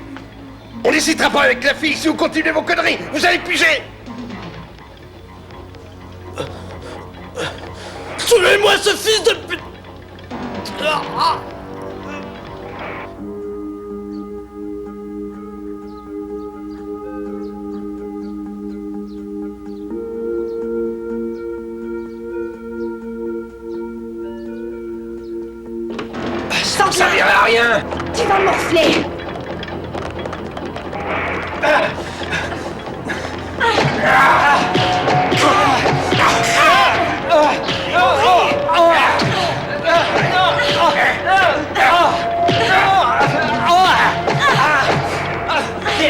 On n'hésitera pas avec la fille si vous continuez vos conneries. Vous allez piger. Tuez-moi ce fils de pute! Ça ne servira à rien. Tu vas morfler.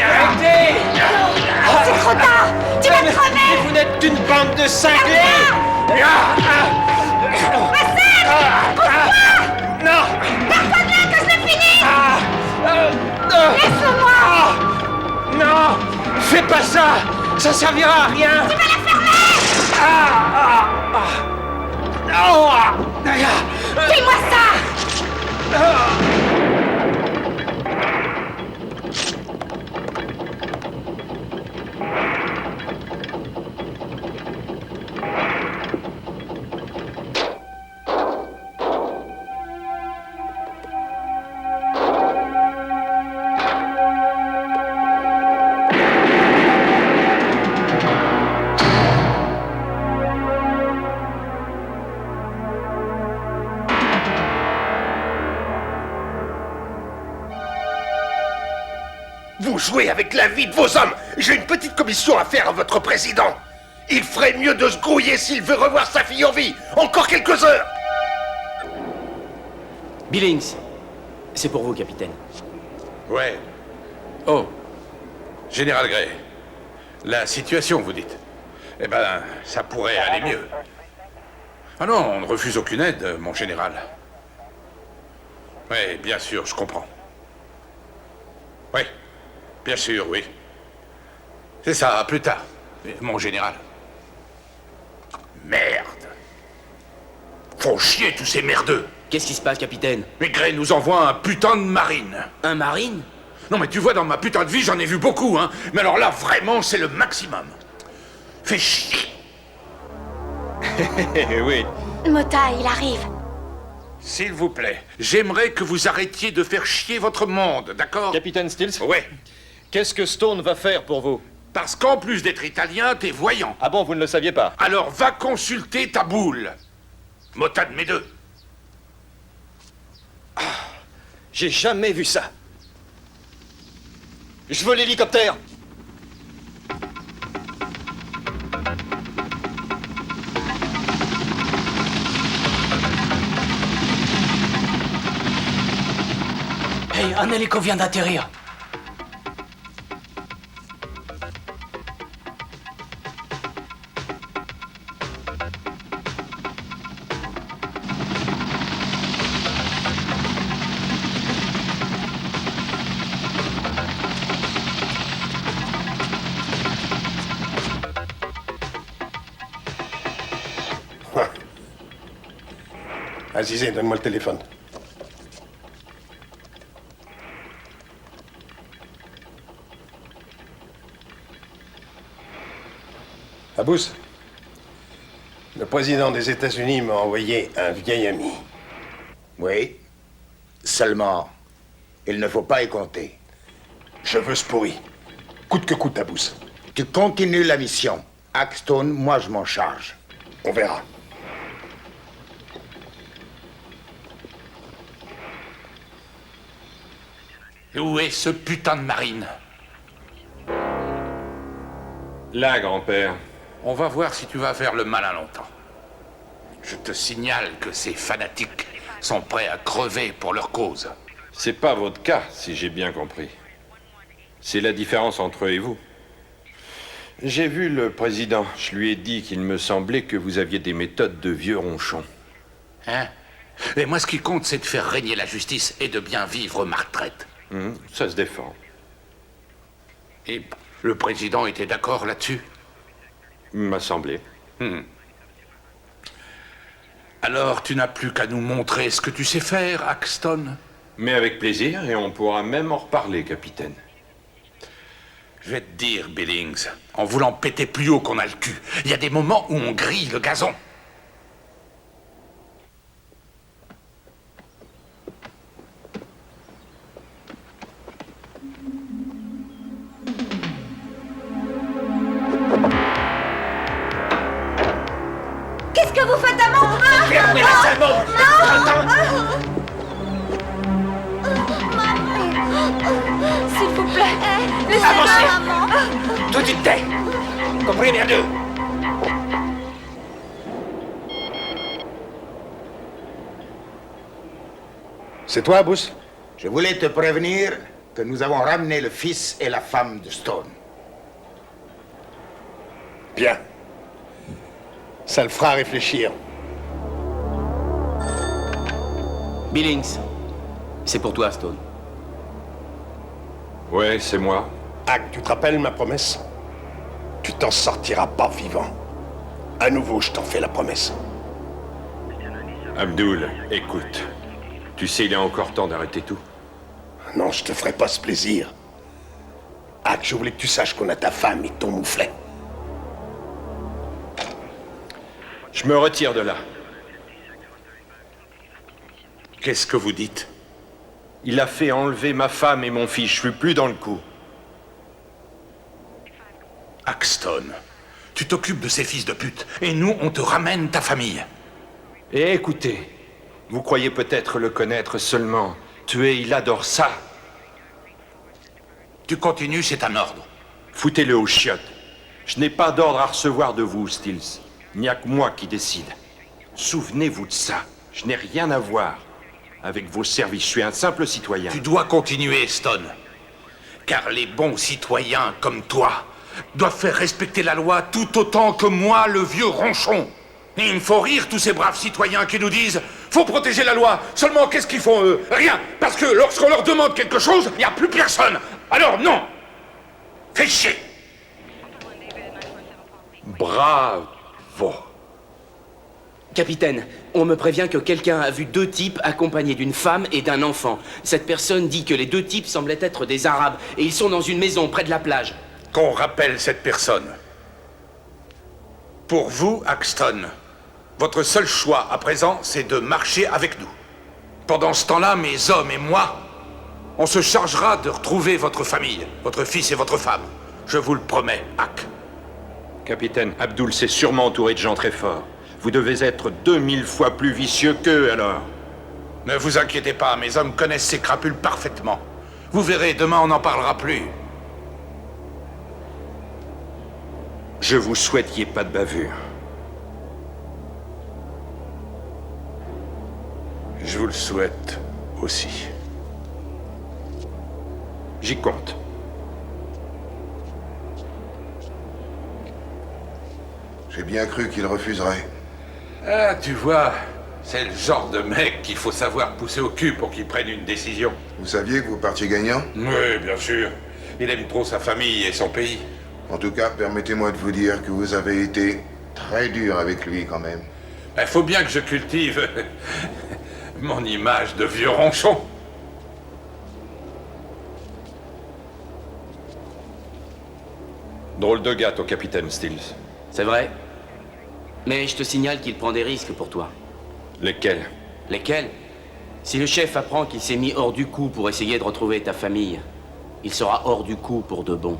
Arrêtez! C'est trop tard! Tu vas crever! Vous n'êtes qu'une bande de cinglés! Marcel! Pousse-toi! Non! Pars-toi de là que je l'ai fini! Laisse-le-moi! Non! Fais pas ça! Ça servira à rien! Tu vas la fermer! Fais-moi ça! Vous jouez avec la vie de vos hommes. J'ai une petite commission à faire à votre président. Il ferait mieux de se grouiller s'il veut revoir sa fille en vie. Encore quelques heures. Billings, c'est pour vous, capitaine. Ouais. Oh. Général Gray. La situation, vous dites? Eh ben, ça pourrait aller mieux. Ah non, on ne refuse aucune aide, mon général. Oui, bien sûr, je comprends. Oui, bien sûr, oui. C'est ça, à plus tard, mon général. Merde. Font chier tous ces merdeux. Qu'est-ce qui se passe, capitaine? Mais Gray nous envoie un putain de marine. Un marine? Non mais tu vois, dans ma putain de vie, j'en ai vu beaucoup, hein. Mais alors là, vraiment, c'est le maximum. Fais chier. Oui. Mota, il arrive. S'il vous plaît, j'aimerais que vous arrêtiez de faire chier votre monde, d'accord? Capitaine Stills? Ouais. Qu'est-ce que Stone va faire pour vous? Parce qu'en plus d'être italien, t'es voyant. Ah bon, vous ne le saviez pas? Alors va consulter ta boule. Mota de mes deux. J'ai jamais vu ça. Je veux l'hélicoptère. Hey, un hélico vient d'atterrir. Azizé, donne-moi le téléphone. Abous, le président des États-Unis m'a envoyé un vieil ami. Oui. Seulement, il ne faut pas y compter. Je veux ce pourri. Coûte que coûte, Abous. Tu continues la mission. Axstone, moi je m'en charge. On verra. Où est ce putain de marine? Là, grand-père. On va voir si tu vas faire le malin longtemps. Je te signale que ces fanatiques sont prêts à crever pour leur cause. C'est pas votre cas, si j'ai bien compris. C'est la différence entre eux et vous. J'ai vu le président. Je lui ai dit qu'il me semblait que vous aviez des méthodes de vieux ronchon. Hein? Et moi, ce qui compte, c'est de faire régner la justice et de bien vivre ma retraite. Ça se défend. Et le président était d'accord là-dessus? Il m'a semblé. Alors, tu n'as plus qu'à nous montrer ce que tu sais faire, Axton. Mais avec plaisir, et on pourra même en reparler, capitaine. Je vais te dire, Billings, en voulant péter plus haut qu'on a le cul, il y a des moments où on grille le gazon. Qu'est-ce que vous faites à mon frère? Fermez la salle, S'il vous plaît, Avancez. laissez-moi, maman. Tout de tais. Compris, merdeux? C'est toi, Bruce? Je voulais te prévenir que nous avons ramené le fils et la femme de Stone. Bien. Ça le fera réfléchir. Billings, c'est pour toi, Stone. Ouais, c'est moi. Hack, tu te rappelles ma promesse? Tu t'en sortiras pas vivant. À nouveau, je t'en fais la promesse. Abdul, écoute. Tu sais, il est encore temps d'arrêter tout. Non, je te ferai pas ce plaisir. Hack, je voulais que tu saches qu'on a ta femme et ton mouflet. Je me retire de là. Qu'est-ce que vous dites? Il a fait enlever ma femme et mon fils. Je suis plus dans le coup. Axton, tu t'occupes de ces fils de pute, et nous, on te ramène ta famille. Et écoutez, vous croyez peut-être le connaître seulement. Tuer, il adore ça. Tu continues, c'est un ordre. Foutez-le aux chiottes. Je n'ai pas d'ordre à recevoir de vous, Stills. Il n'y a que moi qui décide. Souvenez-vous de ça. Je n'ai rien à voir avec vos services. Je suis un simple citoyen. Tu dois continuer, Stone. Car les bons citoyens comme toi doivent faire respecter la loi tout autant que moi, le vieux ronchon. Et il me faut rire tous ces braves citoyens qui nous disent « Faut protéger la loi ». Seulement, qu'est-ce qu'ils font, eux? Rien. Parce que lorsqu'on leur demande quelque chose, il n'y a plus personne. Alors non. Fais chier. Bravo. Capitaine, on me prévient que quelqu'un a vu deux types accompagnés d'une femme et d'un enfant. Cette personne dit que les deux types semblaient être des Arabes et ils sont dans une maison près de la plage. Qu'on rappelle cette personne. Pour vous, Axton, votre seul choix à présent, c'est de marcher avec nous. Pendant ce temps-là, mes hommes et moi, on se chargera de retrouver votre famille, votre fils et votre femme. Je vous le promets, Hack. Capitaine, Abdul s'est sûrement entouré de gens très forts. Vous devez être 2000 fois plus vicieux qu'eux, alors. Ne vous inquiétez pas, mes hommes connaissent ces crapules parfaitement. Vous verrez, demain on n'en parlera plus. Je vous souhaite qu'il n'y ait pas de bavure. Je vous le souhaite aussi. J'y compte. J'ai bien cru qu'il refuserait. Ah, tu vois, c'est le genre de mec qu'il faut savoir pousser au cul pour qu'il prenne une décision. Vous saviez que vous partiez gagnant? Oui, bien sûr. Il aime trop sa famille et son pays. En tout cas, permettez-moi de vous dire que vous avez été très dur avec lui quand même. Il faut bien que je cultive mon image de vieux ronchon. Drôle de gars, ton capitaine Stills. C'est vrai. Mais je te signale qu'il prend des risques pour toi. Lesquels? Lesquels? Si le chef apprend qu'il s'est mis hors du coup pour essayer de retrouver ta famille, il sera hors du coup pour de bon.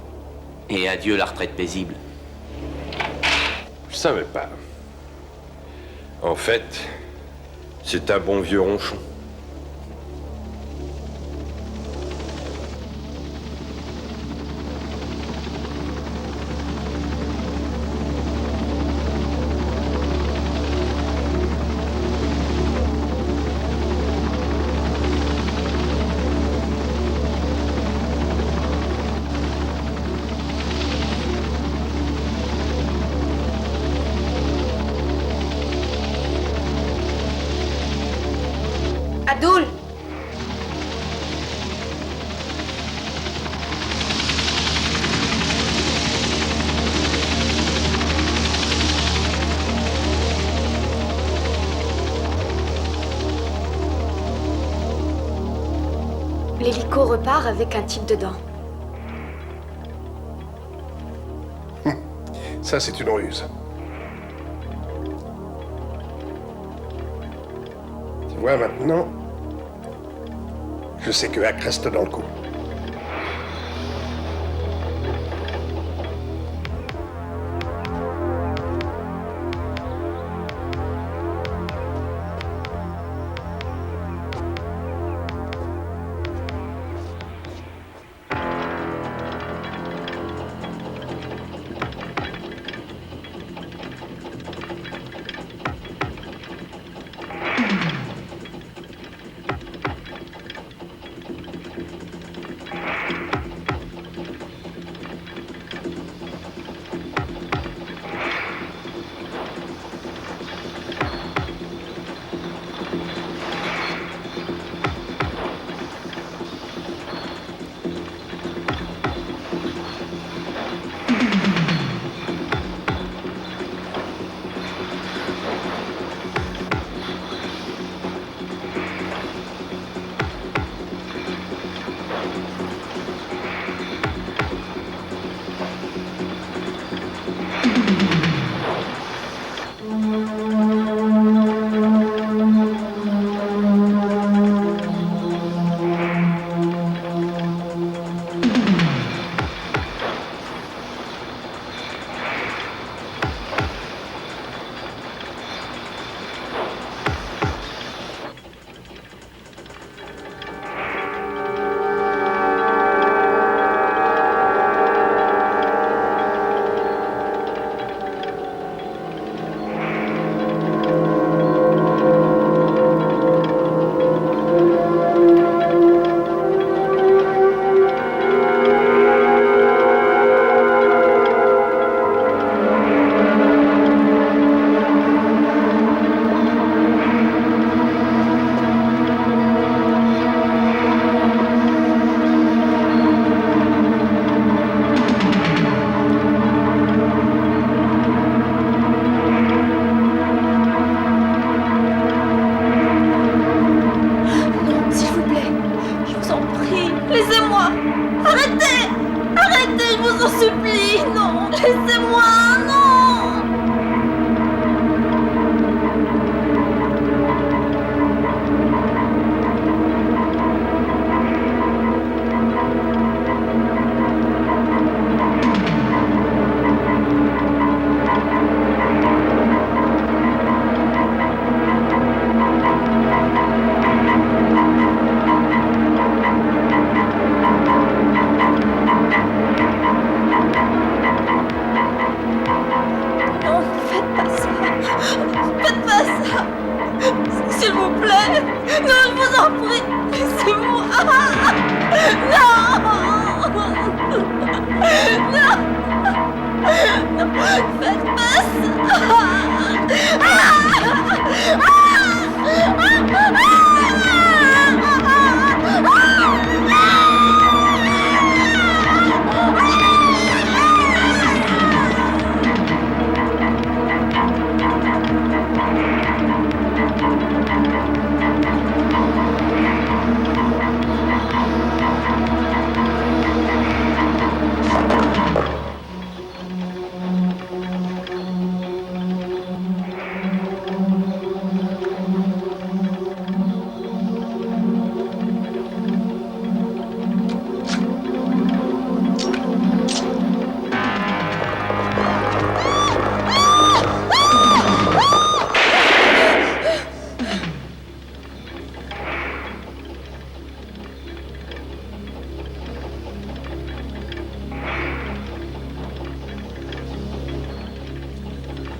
Et adieu la retraite paisible. Je savais pas. En fait, c'est un bon vieux ronchon. L'hélico repart avec un type dedans. Ça, c'est une ruse. Tu vois, maintenant, je sais que Hack reste dans le coup.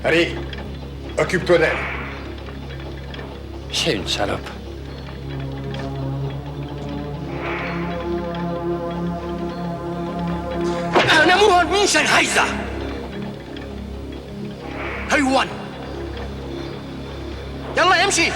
Allez, occupe-toi d'elle. C'est une salope. أنا مو مين شن هيزا حيوان يلا يمشي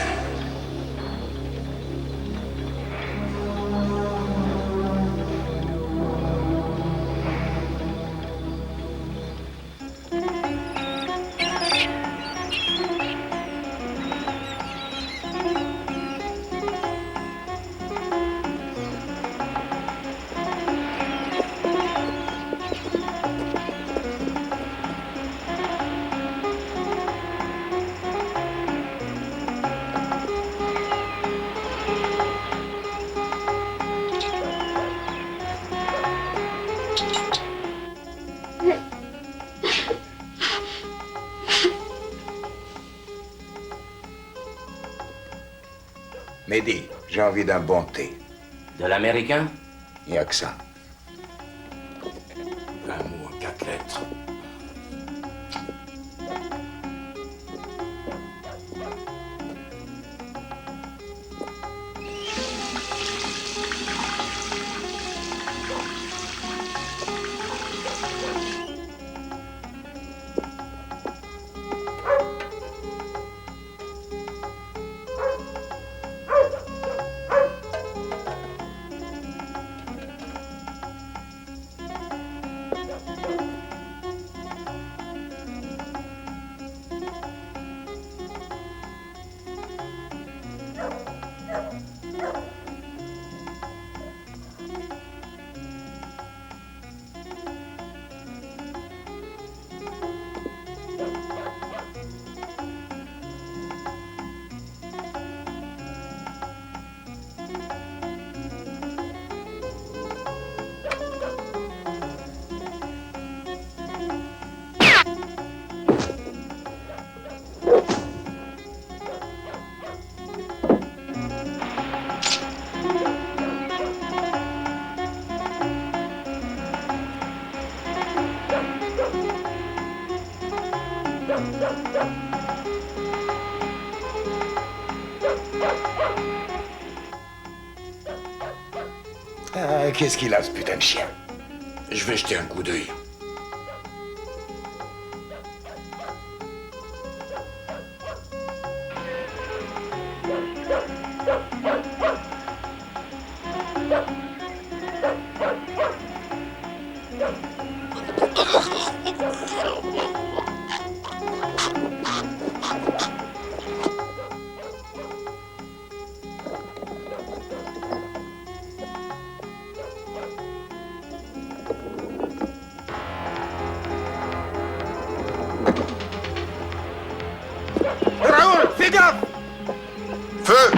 Mehdi, j'ai envie d'un bon thé. De l'américain? Il n'y a que ça. Un mot en 4 lettres. Qu'est-ce qu'il a, ce putain de chien? Je vais jeter un coup d'œil. Raoul, fais gaffe! Feu!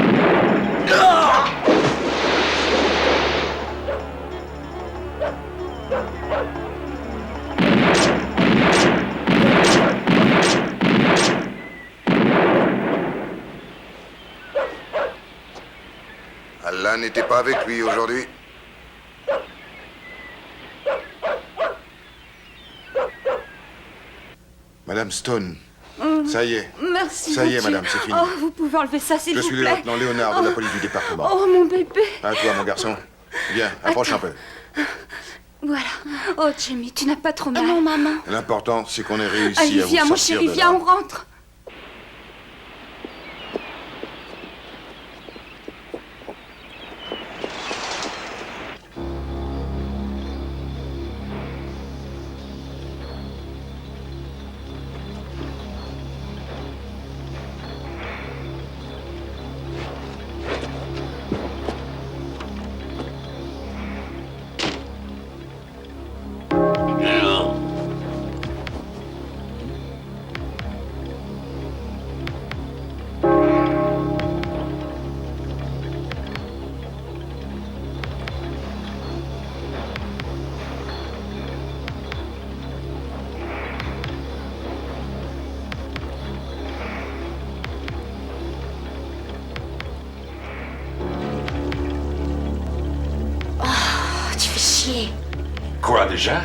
Allah n'était pas avec lui aujourd'hui. Madame Stone, ça y est. Merci. Ça y est, Mathieu. madame, c'est fini. Oh, vous pouvez enlever ça, s'il Je vous suis plaît. le lieutenant Léonard de la police du département. Oh, mon bébé. À toi, mon garçon. Viens, approche un peu. Voilà. Oh, Jamie, tu n'as pas trop mal. Non, maman. L'important, c'est qu'on ait réussi Allez, à vous viens, mon sortir chéri, de viens, là. on rentre. Tu fais chier. Quoi déjà?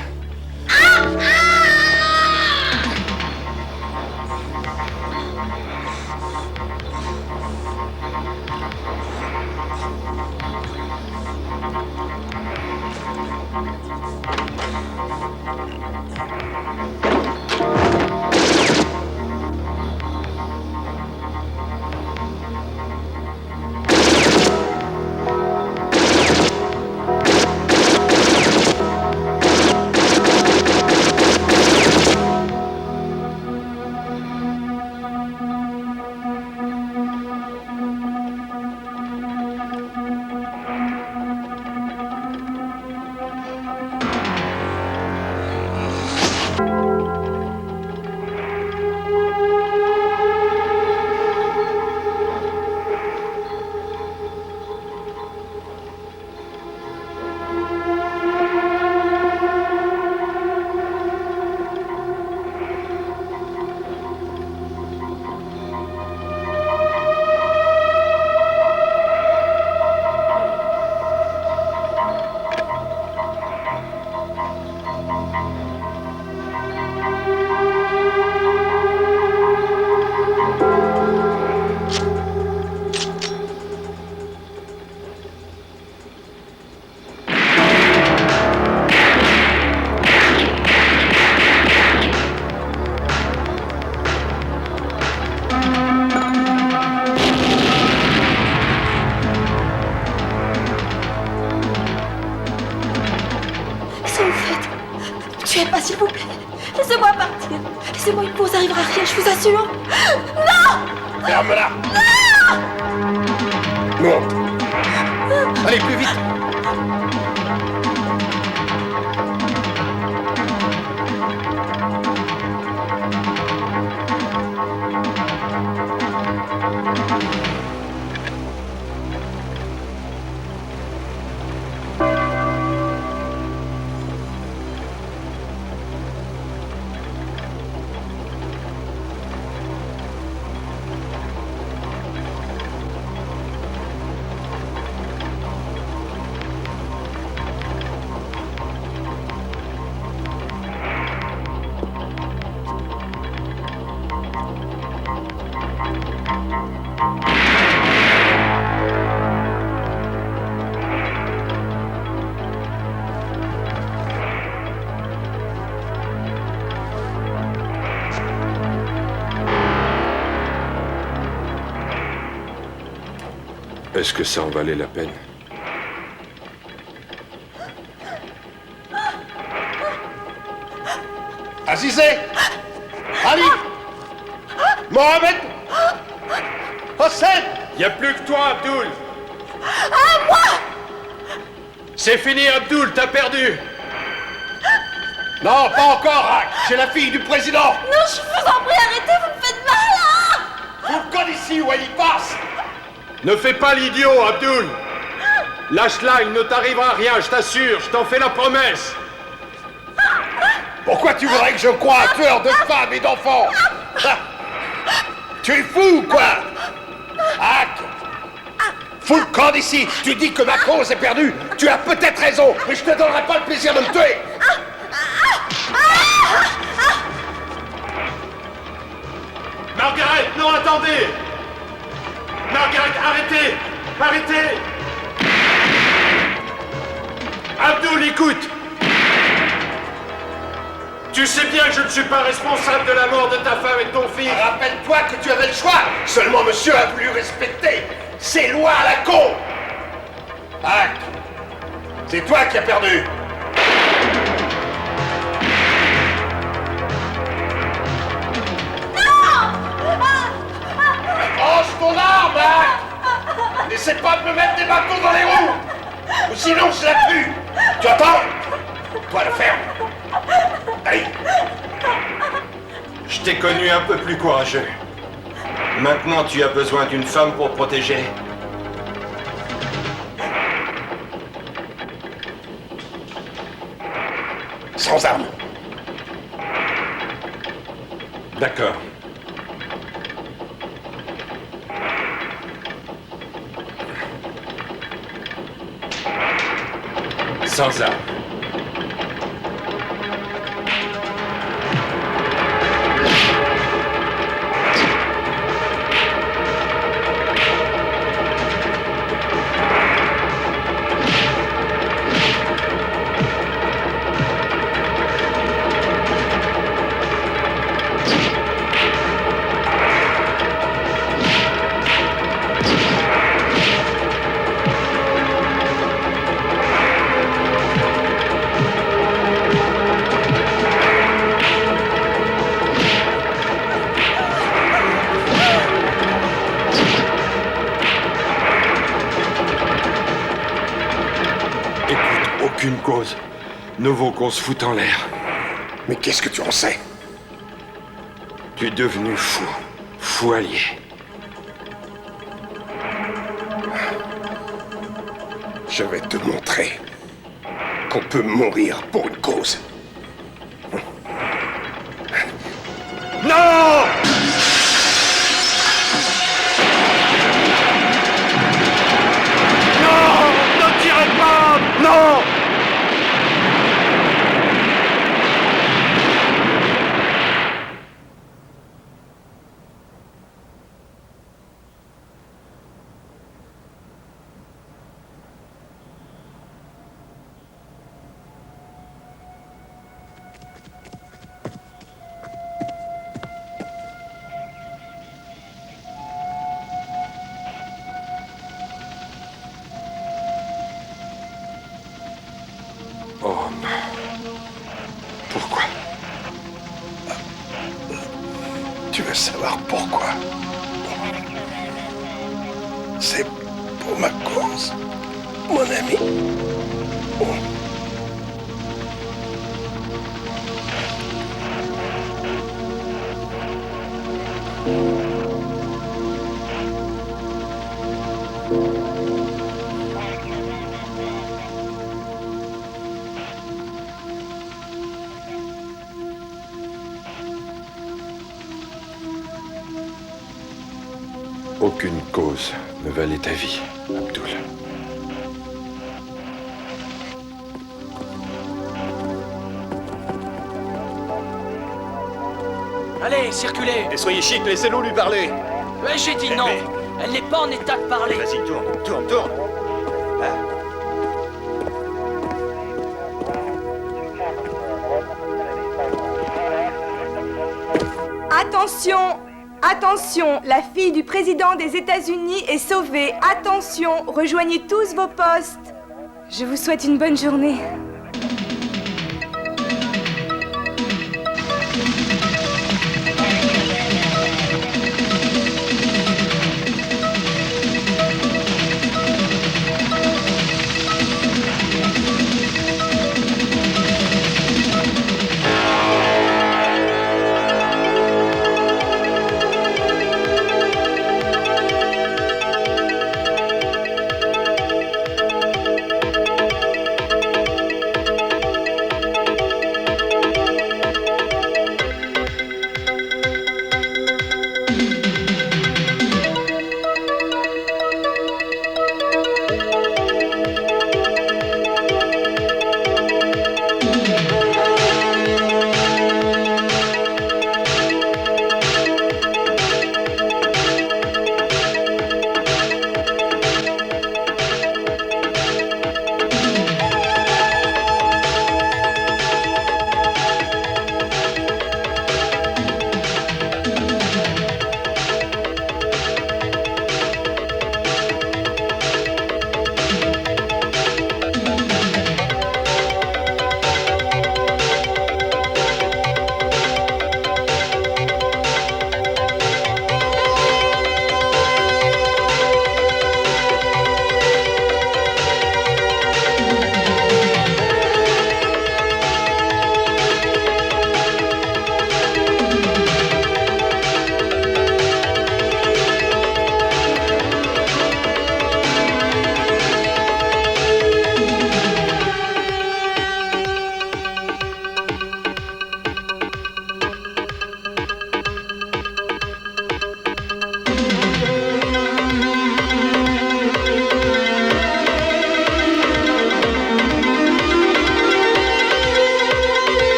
tirez pas, s'il vous plaît. Laissez-moi partir. Laissez-moi, il ne vous arrivera rien, je vous assure. Non! Ferme-la! Non! Monte! Allez, plus vite! Est-ce que ça en valait la peine? Azizé! Ali! Mohamed! Hossein! Y a plus que toi, Abdul! Ah, moi! C'est fini, Abdul, t'as perdu! Non, pas encore, Hack! C'est la fille du président! Non, je vous en prie, arrêtez, vous me faites mal, hein! Vous le code ici où elle y passe! Ne fais pas l'idiot, Abdul! Lâche-la, il ne t'arrivera rien, je t'assure, je t'en fais la promesse! Pourquoi tu voudrais que je croie un tueur de femmes et d'enfants? Tu es fou ou quoi? Hack! Fous le camp d'ici! Tu dis que ma cause est perdue! Tu as peut-être raison, mais je te donnerai pas le plaisir de me tuer! Margaret, non, attendez! Margaret, arrêtez! Arrêtez! Abdul, écoute! Tu sais bien que je ne suis pas responsable de la mort de ta femme et de ton fils! Rappelle-toi que tu avais le choix! Seulement monsieur a voulu respecter ses lois à la con! Hack! C'est toi qui as perdu! Range ton arme, Hack! N'essaie pas de me mettre des bâtons dans les roues! Ou sinon je la pue! Tu entends? Toi le ferme! Allez! Je t'ai connu un peu plus courageux. Maintenant, tu as besoin d'une femme pour te protéger. Sans armes. D'accord. Sans armes. Aucune cause. Ne vaut qu'on se foute en l'air. Mais qu'est-ce que tu en sais? Tu es devenu fou. Fou allié. Je vais te montrer qu'on peut mourir pour une cause. Non! Non! Ne tirez pas! Non! Tu veux savoir pourquoi? C'est pour ma cause, mon ami. Aucune cause ne valait ta vie, Abdul. Allez, circulez. Et soyez chic, laissez-nous lui parler. Ouais, j'ai dit non. Elle n'est pas en état de parler. Vas-y, tourne. Attention! Attention! La fille du président des États-Unis est sauvée. Attention! Rejoignez tous vos postes. Je vous souhaite une bonne journée.